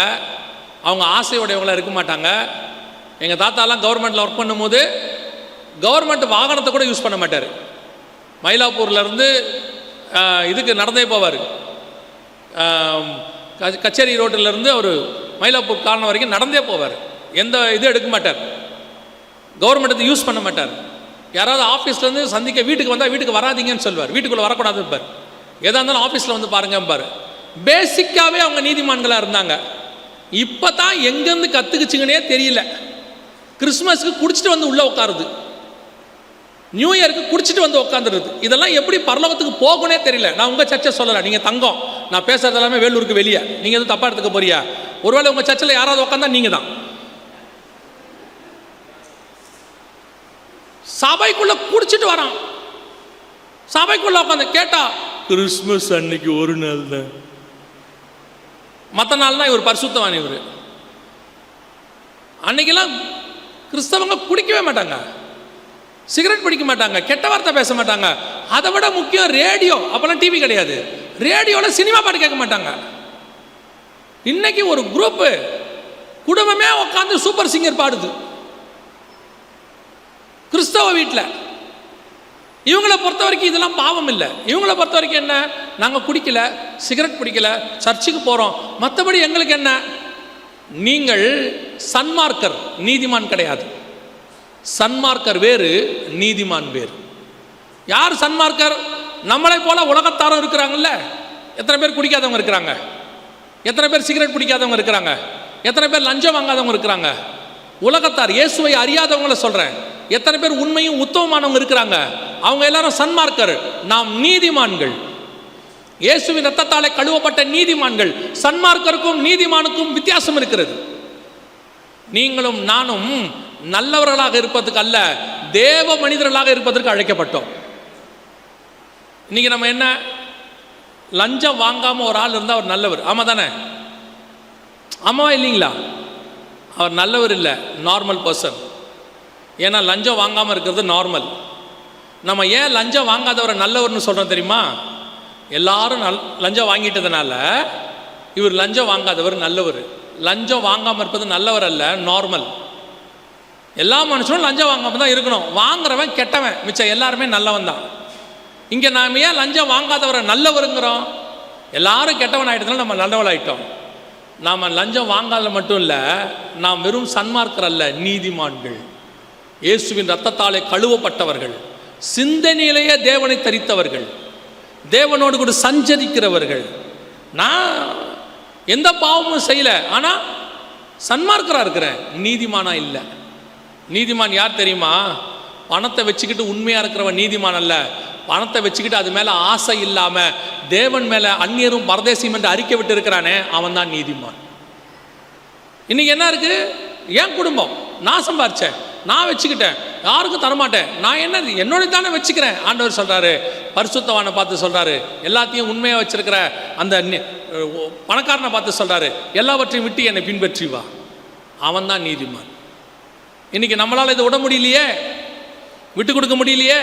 அவங்க ஆசையுடையவங்களாக இருக்க மாட்டாங்க. எங்கள் தாத்தாலாம் கவர்மெண்ட்டில் ஒர்க் பண்ணும்போது கவர்மெண்ட் வாகனத்தை கூட யூஸ் பண்ண மாட்டார். மயிலாப்பூர்லேருந்து இதுக்கு நடந்தே போவார். கச்சேரி ரோட்டிலேருந்து அவர் மயிலாப்பூர் காரணம் வரைக்கும் நடந்தே போவார். எந்த இது எடுக்க மாட்டார், கவர்மெண்ட்டை யூஸ் பண்ண மாட்டார். யாராவது ஆஃபீஸ்லேருந்து சந்திக்க வீட்டுக்கு வந்தால் வீட்டுக்கு வராதிங்கன்னு சொல்வார், வீட்டுக்குள்ளே வரக்கூடாது இருப்பார். எதாக இருந்தாலும் ஆஃபீஸில் வந்து பாருங்கம்பார். பேசிக்காகவே அவங்க நீதிமான்களாக இருந்தாங்க. இப்போ தான் எங்கேருந்து கற்றுக்குச்சிங்கன்னே தெரியல. கிறிஸ்மஸுக்கு குடிச்சிட்டு வந்து உள்ளே உட்காருது, நியூ இயருக்கு குடிச்சிட்டு வந்து உட்காந்துருது. இதெல்லாம் எப்படி பரலோகத்துக்கு போகணும்னே தெரியல. நான் உங்கள் சர்ச்சை சொல்லலை, நீங்கள் தங்கம், நான் பேசுறது எல்லாமே வேலூருக்கு வெளியே, நீங்கள் எதுவும் தப்பாக எடுத்துக்க போறியா? ஒருவேளை உங்கள் சர்ச்சில் யாராவது உட்காந்தா நீங்கள் தான். சபைக்குள்ளே குடிச்சிட்டு வரான், சபைக்குள்ளே உட்காந்து கேட்டா கிறிஸ்மஸ் அன்னைக்கு ஒரு நாள் தான், மற்ற நாள் தான் இவர் பரிசுத்தவான். இவர் அன்னைக்கெல்லாம் கிறிஸ்தவங்க குடிக்கவே மாட்டாங்க, சிகரெட் பிடிக்க மாட்டாங்க, கெட்ட வார்த்தை பேச மாட்டாங்க. அதை விட முக்கியம் ரேடியோ. அப்போல்லாம் டிவி கிடையாது, ரேடியோவில் சினிமா பாட்டு கேட்க மாட்டாங்க. இன்னைக்கு ஒரு குரூப்பு குடும்பமே உட்காந்து சூப்பர் சிங்கர் பாடுது கிறிஸ்தவ வீட்டில். இவங்களை பொறுத்த வரைக்கும் இதெல்லாம் பாவம் இல்லை. இவங்களை பொறுத்த வரைக்கும் என்ன, நாங்கள் குடிக்கல, சிகரெட் பிடிக்கல, சர்ச்சுக்கு போகிறோம், மற்றபடி எங்களுக்கு என்ன. நீங்கள் சன்மார்க்கர், நீதிமான் கிடையாது. சன்மார்க்கர் வேறு, நீதிமான் வேறு. யார் சன்மார்க்கர்? நம்மளை போல உலகத்தாரும் இருக்கிறாங்கல்ல. எத்தனை பேர் குடிக்காதவங்க இருக்கிறாங்க? எத்தனை பேர் சிகரெட் பிடிக்காதவங்க இருக்கிறாங்க? எத்தனை பேர் லஞ்சம் வாங்காதவங்க இருக்கிறாங்க? உலகத்தார், இயேசுவை அறியாதவங்கள சொல்றேன். எத்தனை பேர் உண்மையும் உத்தமமானவங்க இருக்கிறாங்க? அவங்க எல்லாரும் சன்மார்க்கர். நாம் நீதிமான்கள், இயேசுவின் ரத்தத்தாலே கழுவப்பட்ட நீதிமான்கள். சன்மார்க்கருக்கும் நீதிமானுக்கும் வித்தியாசம் இருக்கிறது. நீங்களும் நானும் நல்லவர்களாக இருப்பதற்கு அல்ல, தேவ மனிதர்களாக இருப்பதற்கு அழைக்கப்பட்டோம். இன்னைக்கு நம்ம என்ன, லஞ்சம் வாங்காம ஒரு ஆள் இருந்தால் அவர் நல்லவர், ஆமா தானே? ஆமாவா இல்லைங்களா? அவர் நல்லவர் இல்லை, நார்மல் பர்சன். ஏன்னா லஞ்சம் வாங்காமல் இருக்கிறது நார்மல். நம்ம ஏன் லஞ்சம் வாங்காதவரை நல்லவர்னு சொல்கிறோம் தெரியுமா? எல்லாரும் லஞ்சம் வாங்கிட்டதுனால இவர் லஞ்சம் வாங்காதவர் நல்லவர். லஞ்சம் வாங்காமல் இருப்பது நல்லவர் அல்ல, நார்மல். எல்லா மனுஷனும் லஞ்சம் வாங்காமல் தான் இருக்கணும். வாங்குறவன் கெட்டவன், மிச்சம் எல்லாருமே நல்லவன் தான். இங்கே நாம் ஏன் லஞ்சம் வாங்காதவரை நல்லவருங்கிறோம்? எல்லாரும் கெட்டவன் ஆகிட்டதுனால நம்ம நல்லவள் ஆகிட்டோம். நாம் லஞ்சம் வாங்காத மட்டும் இல்லை, நாம் வெறும் சன்மார்க்கர் அல்ல, நீதிமான்கள். இயேசுவின் ரத்தத்தாலே கழுவப்பட்டவர்கள், சிந்தனையிலேயே தேவனை தரித்தவர்கள், தேவனோடு கூட சஞ்சரிக்கிறவர்கள். நான் எந்த பாவமும் செய்யலை, ஆனால் சன்மார்க்கராக இருக்கிறேன், நீதிமானா இல்லை. நீதிமான் யார் தெரியுமா? பணத்தை வச்சுக்கிட்டு உண்மையாக இருக்கிறவன் நீதிமான் அல்ல. பணத்தை வச்சுக்கிட்டு அது மேலே ஆசை இல்லாமல் தேவன் மேலே அந்நியரும் பரதேசியும் என்று அறிக்கை விட்டு இருக்கிறானே, அவன் தான் நீதிமான். இன்னைக்கு என்ன இருக்கு? என் குடும்பம், நான் சம்பாரிச்சேன், நான் வச்சுக்கிட்டேன், யாருக்கும் தரமாட்டேன், நான் என்ன என்னோட தானே வச்சுக்கிறேன். ஆண்டவர் சொல்கிறாரு, பரிசுத்தவானை பார்த்து சொல்கிறாரு, எல்லாத்தையும் உண்மையாக வச்சிருக்கிற அந்த பணக்காரனை பார்த்து சொல்கிறாரு, எல்லாவற்றையும் விட்டு என்னை பின்பற்றி வா. அவன் தான் நீதிமான். இன்னைக்கு நம்மளால் இதை விட முடியலையே, விட்டு கொடுக்க முடியலையே,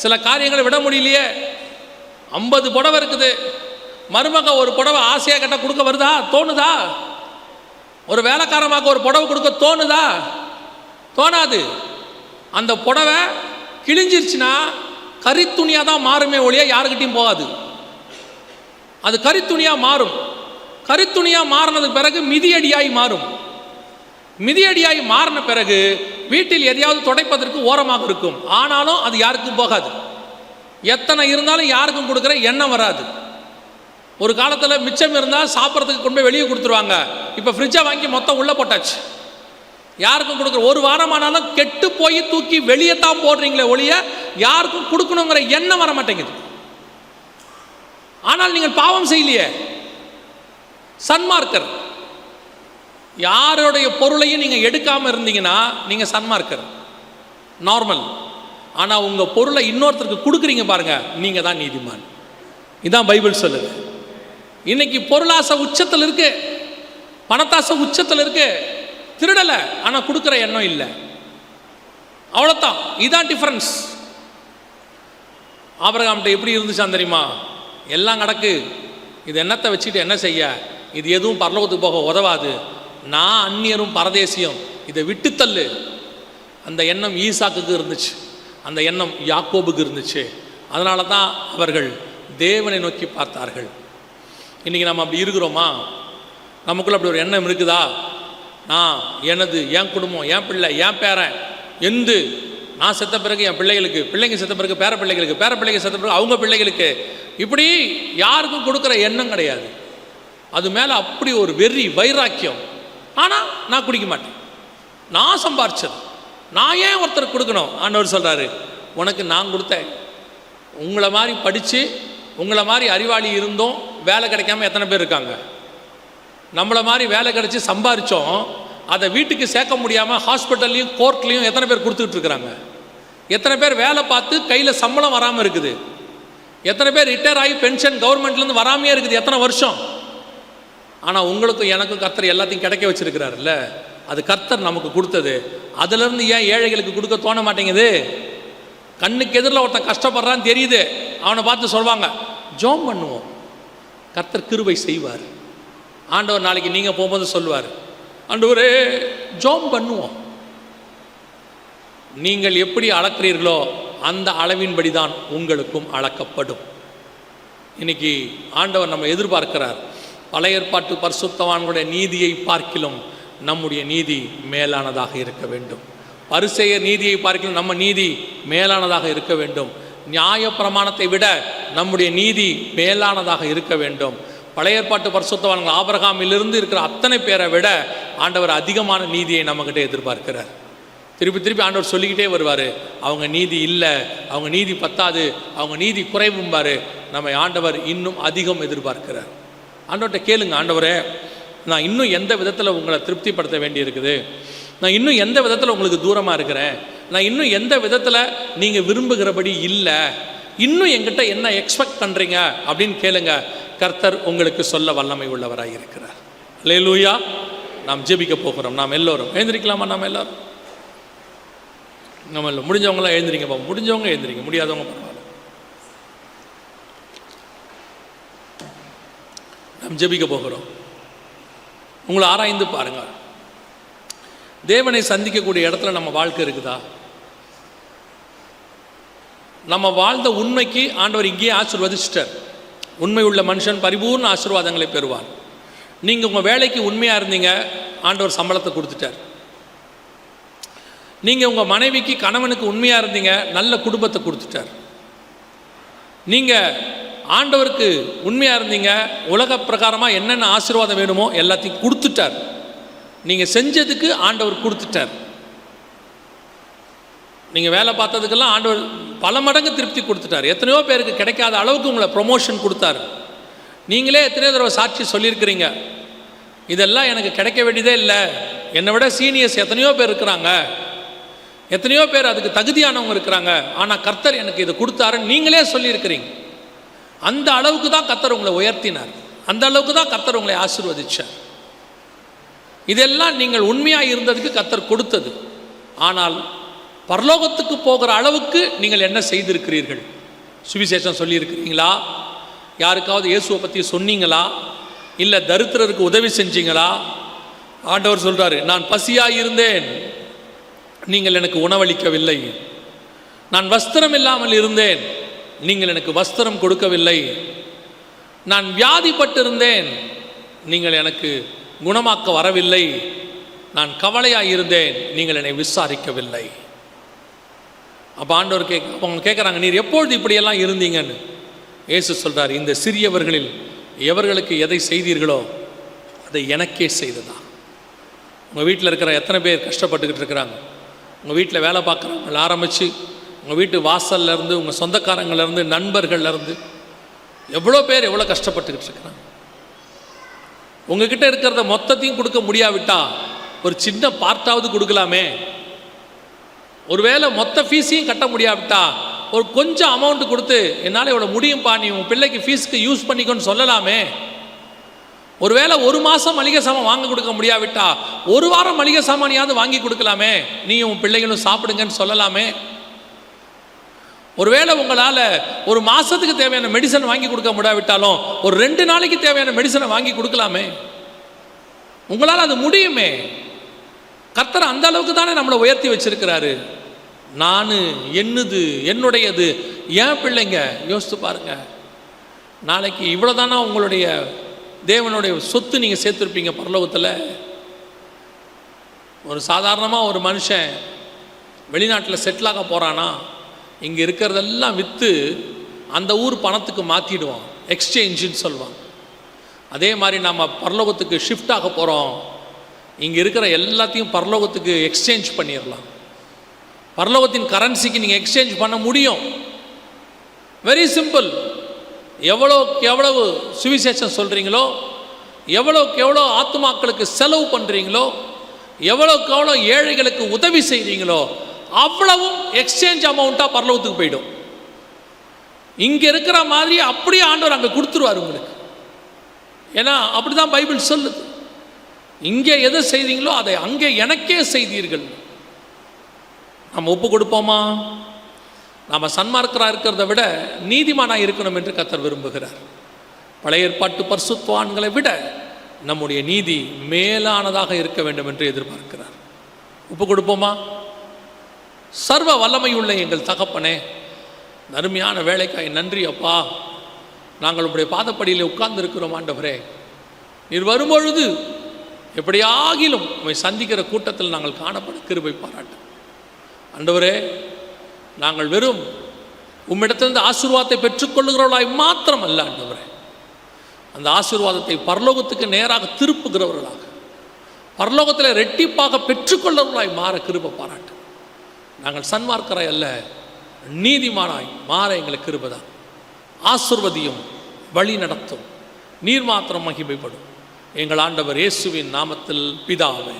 சில காரியங்களை விட முடியலையே. 50 புடவை இருக்குது, மருமக ஒரு புடவை ஆசையாக கேட்டால் கொடுக்க வருதா? தோணுதா? ஒரு வேலைக்காரமாக ஒரு புடவை கொடுக்க தோணுதா? தோணாது. அந்த புடவை கிழிஞ்சிருச்சுன்னா கரித்துணியாக தான் மாறுமே ஒழிய யாருக்கிட்டையும் போகாது. அது கரித்துணியாக மாறும். கரித்துணியாக மாறினதுக்கு பிறகு மிதியடியாய் மாறும். மிதியடியாய் மாறின பிறகு வீட்டில் எதையாவது துடைப்பதற்கு ஓரமாக இருக்கும், ஆனாலும் அது யாருக்கும் போகாது. எத்தனை இருந்தாலும் யாருக்கும் கொடுக்குற எண்ணம் வராது. ஒரு காலத்தில் மிச்சம் இருந்தால் சாப்பிட்றதுக்கு கொண்டு போய் வெளியே கொடுத்துருவாங்க. இப்போ ஃப்ரிட்ஜை வாங்கி மொத்தம் உள்ளே போட்டாச்சு, யாருக்கும் கொடுக்குற. ஒரு வாரமானாலும் கெட்டு போய் தூக்கி வெளியே தான் போடுறீங்களே ஒழிய யாருக்கும் கொடுக்கணுங்கிற எண்ணம் வர மாட்டேங்குது. ஆனால் நீங்கள் பாவம் செய்யலையே, சன்மார்க்கர். யாருடைய பொருளையும் நீங்கள் எடுக்காமல் இருந்தீங்கன்னா நீங்கள் சன்மார்க்கர், நார்மல். ஆனால் உங்கள் பொருளை இன்னொருத்தருக்கு கொடுக்குறீங்க பாருங்க, நீங்கள் தான் நீதிமான். இதான் பைபிள் சொல்லுது. இன்னைக்கு பொருளாசை உச்சத்தில் இருக்கு, பணத்தாசை உச்சத்தில் இருக்கு. திருடலை, ஆனால் கொடுக்குற எண்ணம் இல்லை, அவ்வளோதான். இதுதான் டிஃப்ரென்ஸ். ஆபிரகாம்கிட்ட எப்படி இருந்துச்சான் தெரியுமா? எல்லாம் கிடக்கு, இது என்னத்தை வச்சுக்கிட்டு என்ன செய்ய, இது எதுவும் பரலோகத்துக்கு போக உதவாது, நான் அந்நியரும் பரதேசியம், இதை விட்டுத்தள்ளு. அந்த எண்ணம் ஈசாக்குக்கு இருந்துச்சு, அந்த எண்ணம் யாக்கோபுக்கு இருந்துச்சு. அதனால தான் அவர்கள் தேவனை நோக்கி பார்த்தார்கள். இன்றைக்கி நம்ம அப்படி இருக்கிறோமா? நமக்குள்ள அப்படி ஒரு எண்ணம் இருக்குதா? நான் எனது, என் குடும்பம், என் பிள்ளை, என் பேரன், எந்து நான் செத்த பிறகு என் பிள்ளைகளுக்கு, பிள்ளைங்க செத்த பிறகு பேர பிள்ளைகளுக்கு, பேர பிள்ளைங்க செத்த பிறகு அவங்க பிள்ளைகளுக்கு, இப்படி யாருக்கும் கொடுக்குற எண்ணம் கிடையாது. அது மேலே அப்படி ஒரு வெறி, வைராக்கியம். ஆனால் நான் குடிக்க மாட்டேன், நான் சம்பாரிச்சது, நான் ஏன் ஒருத்தருக்கு கொடுக்கணும்? ஆண்டவர் சொல்கிறாரு, உனக்கு நான் கொடுத்தேன். உங்களை மாதிரி படித்து உங்களை மாதிரி அறிவாளி இருந்தோம் வேலை கிடைக்காம எத்தனை பேர் இருக்காங்க? நம்மளை மாதிரி வேலை கிடைச்சி சம்பாரித்தோம், அதை வீட்டுக்கு சேர்க்க முடியாமல் ஹாஸ்பிட்டல்லையும் கோர்ட்லேயும் எத்தனை பேர் கொடுத்துக்கிட்டு இருக்கிறாங்க? எத்தனை பேர் வேலை பார்த்து கையில் சம்பளம் வராமல் இருக்குது? எத்தனை பேர் ரிட்டையர் ஆகி பென்ஷன் கவர்மெண்ட்லேருந்து வராமையே இருக்குது எத்தனை வருஷம்? ஆனால் உங்களுக்கும் எனக்கும் கர்த்தர் எல்லாத்தையும் கிடைக்க வச்சுருக்கிறாருல்ல, அது கர்த்தர் நமக்கு கொடுத்தது. அதுலேருந்து ஏன் ஏழைகளுக்கு கொடுக்க தோண மாட்டேங்குது? கண்ணுக்கு எதிரில் ஒருத்தன் கஷ்டப்படுறான்னு தெரியுது, அவனை பார்த்து சொல்லுவாங்க, ஜோம் பண்ணுவோம், கர்த்தர் கிருபை செய்வார். ஆண்டவர் நாளைக்கு நீங்கள் போகும்போது சொல்லுவார், ஆண்டவரே ஜோம் பண்ணுவோம். நீங்கள் எப்படி அளக்கிறீர்களோ அந்த அளவின்படி தான் உங்களுக்கும் அளக்கப்படும். இன்னைக்கு ஆண்டவர் நம்ம எதிர்பார்க்கிறார். பழைய ஏற்பாட்டு பரிசுத்தவான்களுடைய நீதியை பார்க்கிலும் நம்முடைய நீதி மேலானதாக இருக்க வேண்டும். பரிசேயர் நீதியை பார்க்கிலும் நம்ம நீதி மேலானதாக இருக்க வேண்டும். நியாய பிரமாணத்தை விட நம்முடைய நீதி மேலானதாக இருக்க வேண்டும். பழைய ஏற்பாட்டு பரிசுத்தவான்கள் ஆபிரகாமிலிருந்து இருக்கிற அத்தனை பேரை விட ஆண்டவர் அதிகமான நீதியை நம்மகிட்ட எதிர்பார்க்கிறார். திருப்பி திருப்பி ஆண்டவர் சொல்லிக்கிட்டே வருவார், அவங்க நீதி இல்லை, அவங்க நீதி பத்தாது, அவங்க நீதி குறைவும்பார். நம்மை ஆண்டவர் இன்னும் அதிகம் எதிர்பார்க்கிறார். ஆண்டவர்கிட்ட கேளுங்க, ஆண்டவரே நான் இன்னும் எந்த விதத்தில் உங்களை திருப்திப்படுத்த வேண்டியிருக்குது, நான் இன்னும் எந்த விதத்தில் உங்களுக்கு தூரமாக இருக்கிறேன், நான் இன்னும் எந்த விதத்தில் நீங்கள் விரும்புகிறபடி இல்லை, இன்னும் என்கிட்ட என்ன எக்ஸ்பெக்ட் பண்ணுறீங்க அப்படின்னு கேளுங்க. கர்த்தர் உங்களுக்கு சொல்ல வல்லமை உள்ளவராக இருக்கிறார். அல்லேலூயா. நாம் ஜெபிக்க போகிறோம். நாம் எல்லோரும் எழுந்திரிக்கலாமா? நாம் எல்லோரும் நம்ம முடிஞ்சவங்களாம் எழுந்திரிங்க. முடிஞ்சவங்க எழுந்திரிங்க, முடியாதவங்க பரவாயில்ல. நாம் ஜெபிக்க போகிறோம். உங்களை ஆராய்ந்து பாருங்க. தேவனை சந்திக்கக்கூடிய இடத்துல நம்ம வாழ்க்கை இருக்குதா? நம்ம வாழ்ந்த உண்மைக்கு ஆண்டவர் இங்கேயே ஆசீர்வதிச்சிட்டார். உண்மை உள்ள மனுஷன் பரிபூர்ண ஆசீர்வாதங்களை பெறுவார். நீங்கள் உங்கள் வேலைக்கு உண்மையாக இருந்தீங்க, ஆண்டவர் சம்பளத்தை கொடுத்துட்டார். நீங்கள் உங்கள் மனைவிக்கு கணவனுக்கு உண்மையாக இருந்தீங்க, நல்ல குடும்பத்தை கொடுத்துட்டார். நீங்கள் ஆண்டவருக்கு உண்மையாக இருந்தீங்க, உலக பிரகாரமாக என்னென்ன ஆசீர்வாதம் வேணுமோ எல்லாத்தையும் கொடுத்துட்டார். நீங்கள் செஞ்சதுக்கு ஆண்டவர் கொடுத்துட்டார். நீங்கள் வேலை பார்த்ததுக்கெல்லாம் ஆண்டவர் பல மடங்கு திருப்தி கொடுத்துட்டார். எத்தனையோ பேருக்கு கிடைக்காத அளவுக்கு உங்களை ப்ரொமோஷன் கொடுத்தார். நீங்களே எத்தனையோ தடவை சாட்சி சொல்லியிருக்கிறீங்க, இதெல்லாம் எனக்கு கிடைக்க வேண்டியதே இல்லை, என்னை விட சீனியர்ஸ் எத்தனையோ பேர் இருக்கிறாங்க, எத்தனையோ பேர் அதுக்கு தகுதியானவங்க இருக்கிறாங்க, ஆனால் கர்த்தர் எனக்கு இதை கொடுத்தாருன்னு நீங்களே சொல்லியிருக்கிறீங்க. அந்த அளவுக்கு தான் கர்த்தர் உங்களை உயர்த்தினார், அந்த அளவுக்கு தான் கர்த்தர் உங்களை ஆசீர்வதிச்சார். இதெல்லாம் நீங்கள் உண்மையாக இருந்ததுக்கு கர்த்தர் கொடுத்தது. ஆனால் பரலோகத்துக்கு போகிற அளவுக்கு நீங்கள் என்ன செய்திருக்கிறீர்கள்? சுவிசேஷம் சொல்லியிருக்கிறீங்களா? யாருக்காவது இயேசுவை பற்றி சொன்னீங்களா? இல்லை தரித்திரருக்கு உதவி செஞ்சீங்களா? ஆண்டவர் சொல்கிறாரு, நான் பசியாக இருந்தேன், நீங்கள் எனக்கு உணவளிக்கவில்லை. நான் வஸ்திரம் இல்லாமல் இருந்தேன், நீங்கள் எனக்கு வஸ்திரம் கொடுக்கவில்லை. நான் வியாதிப்பட்டிருந்தேன், நீங்கள் எனக்கு குணமாக்க வரவில்லை. நான் கவலையாக இருந்தேன், நீங்கள் என்னை விசாரிக்கவில்லை. அப்போ ஆண்டவர் அவங்க கேட்குறாங்க, நீர் எப்பொழுது இப்படியெல்லாம் இருந்தீங்கன்னு. இயேசு சொல்கிறார், இந்த சிறியவர்களில் எவர்களுக்கு எதை செய்தீர்களோ அதை எனக்கே செய்ததா. உங்கள் வீட்டில் இருக்கிற எத்தனை பேர் கஷ்டப்பட்டுக்கிட்டு இருக்கிறாங்க? உங்கள் வீட்டில் வேலை பார்க்குறவங்களை ஆரம்பித்து உங்கள் வீட்டு வாசல்லேருந்து, உங்கள் சொந்தக்காரங்கள்லேருந்து, நண்பர்கள்லேருந்து எவ்வளோ பேர் எவ்வளோ கஷ்டப்பட்டுக்கிட்டு இருக்கிறாங்க. உங்ககிட்ட இருக்கிறத மொத்தத்தையும் கொடுக்க முடியாவிட்டா ஒரு சின்ன பார்ட்டாவது கொடுக்கலாமே. ஒருவேளை மொத்த ஃபீஸையும் கட்ட முடியாவிட்டா ஒரு கொஞ்சம் அமௌண்ட்டு கொடுத்து என்னால் இவ்வளோ முடியும்ப்பா, நீ உன் பிள்ளைக்கு ஃபீஸுக்கு யூஸ் பண்ணிக்கோன்னு சொல்லலாமே. ஒருவேளை ஒரு மாதம் மளிகை சாமான் வாங்க கொடுக்க முடியாவிட்டா ஒரு வாரம் மளிகை சாமானியாவது வாங்கி கொடுக்கலாமே, நீ உன் பிள்ளைகளும் சாப்பிடுங்கன்னு சொல்லலாமே. ஒருவேளை உங்களால் ஒரு மாதத்துக்கு தேவையான மெடிசன் வாங்கி கொடுக்க முடியாவிட்டாலும் ஒரு 2 நாளைக்கு தேவையான மெடிசனை வாங்கி கொடுக்கலாமே. உங்களால் அது முடியுமே. கர்த்தர் அந்த அளவுக்கு தானே நம்மளை உயர்த்தி வச்சிருக்கிறாரு. நான் என்னது என்னுடையது ஏன் பிள்ளைங்க யோசித்து பாருங்க. நாளைக்கு இவ்வளோதானா உங்களுடைய தேவனுடைய சொத்து நீங்கள் சேர்த்துருப்பீங்க பரலோகத்தில். ஒரு சாதாரணமாக ஒரு மனுஷன் வெளிநாட்டில் செட்டிலாக போகிறானா, இங்கே இருக்கிறதெல்லாம் விற்று அந்த ஊர் பணத்துக்கு மாற்றிடுவான், எக்ஸ்சேஞ்சுன்னு சொல்லுவாங்க. அதே மாதிரி நம்ம பரலோகத்துக்கு ஷிஃப்ட் ஆக போகிறோம், இங்கே இருக்கிற எல்லாத்தையும் பரலோகத்துக்கு எக்ஸ்சேஞ்ச் பண்ணிடலாம். பரலோகத்தின் கரன்சிக்கு நீங்கள் எக்ஸ்சேஞ்ச் பண்ண முடியும். Very simple. எவ்வளோக்கு எவ்வளவு சுவிசேஷம் சொல்கிறீங்களோ, எவ்வளோக்கு எவ்வளோ ஆத்துமாக்களுக்கு செலவு பண்ணுறீங்களோ, எவ்வளோக்கு எவ்வளோ ஏழைகளுக்கு உதவி செய்கிறீங்களோ அவ்வளவும் எக்ஸ்சேஞ்ச் அமௌண்ட்டாக பரலோகத்துக்கு போயிடும். இங்கே இருக்கிற மாதிரி அப்படியே ஆண்டவர் அங்கே கொடுத்துருவார் உங்களுக்கு. ஏன்னா அப்படி தான் பைபிள் சொல்லுது. இங்கே எதை செய்தீங்களோ அதை அங்கே எனக்கே செய்தீர்கள். நம்ம ஒப்பு கொடுப்போமா? நாம் சன்மார்க்கராக இருக்கிறத விட நீதிமானாக இருக்கணும் என்று கர்த்தர் விரும்புகிறார். பழைய ஏற்பாட்டு பரிசுத்தவான்களை விட நம்முடைய நீதி மேலானதாக இருக்க வேண்டும் என்று எதிர்பார்க்கிறார். ஒப்பு கொடுப்போமா? சர்வ வல்லமையுள்ள எங்கள் தகப்பனே, அருமையான வேலைக்காய் நன்றி அப்பா. நாங்கள் உங்களுடைய பாதப்படியில் உட்கார்ந்து இருக்கிறோம் ஆண்டவரே. நீர் வரும்பொழுது எப்படியாகிலும் உம்மை சந்திக்கிற கூட்டத்தில் நாங்கள் காணப்பட கிருபை பாராட்டு ஆண்டவரே. நாங்கள் வெறும் உம்மிடத்திலிருந்து ஆசீர்வாதத்தை பெற்றுக்கொள்ளுகிறவர்களாய் மாத்திரம் அல்ல ஆண்டவரே, அந்த ஆசீர்வாதத்தை பரலோகத்துக்கு நேராக திருப்புகிறவர்களாக, பரலோகத்தில் ரெட்டிப்பாக பெற்றுக்கொள்ளுகிறவர்களாய் மாற கிருபை பாராட்டு. நாங்கள் சன்மார்க்கராய் அல்ல, நீதிமானாய் மாற எங்களுக்கு கிருபைதான். ஆசீர்வதியும், வழி நடத்தும், நீர் மாத்திரம் மகிமைப்படும். எங்கள் ஆண்டவர் இயேசுவின் நாமத்தில் பிதாவே.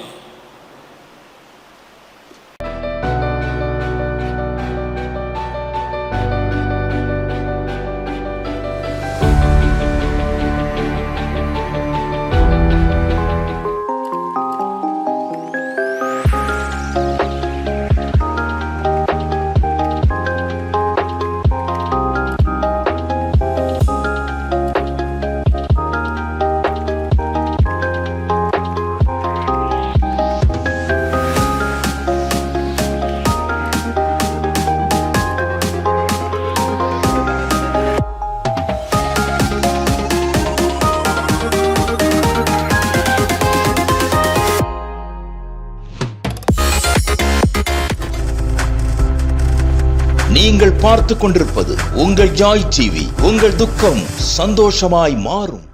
நீங்கள் பார்த்துக் கொண்டிருப்பது உங்கள் ஜாய் டிவி. உங்கள் துக்கம் சந்தோஷமாய் மாறும்.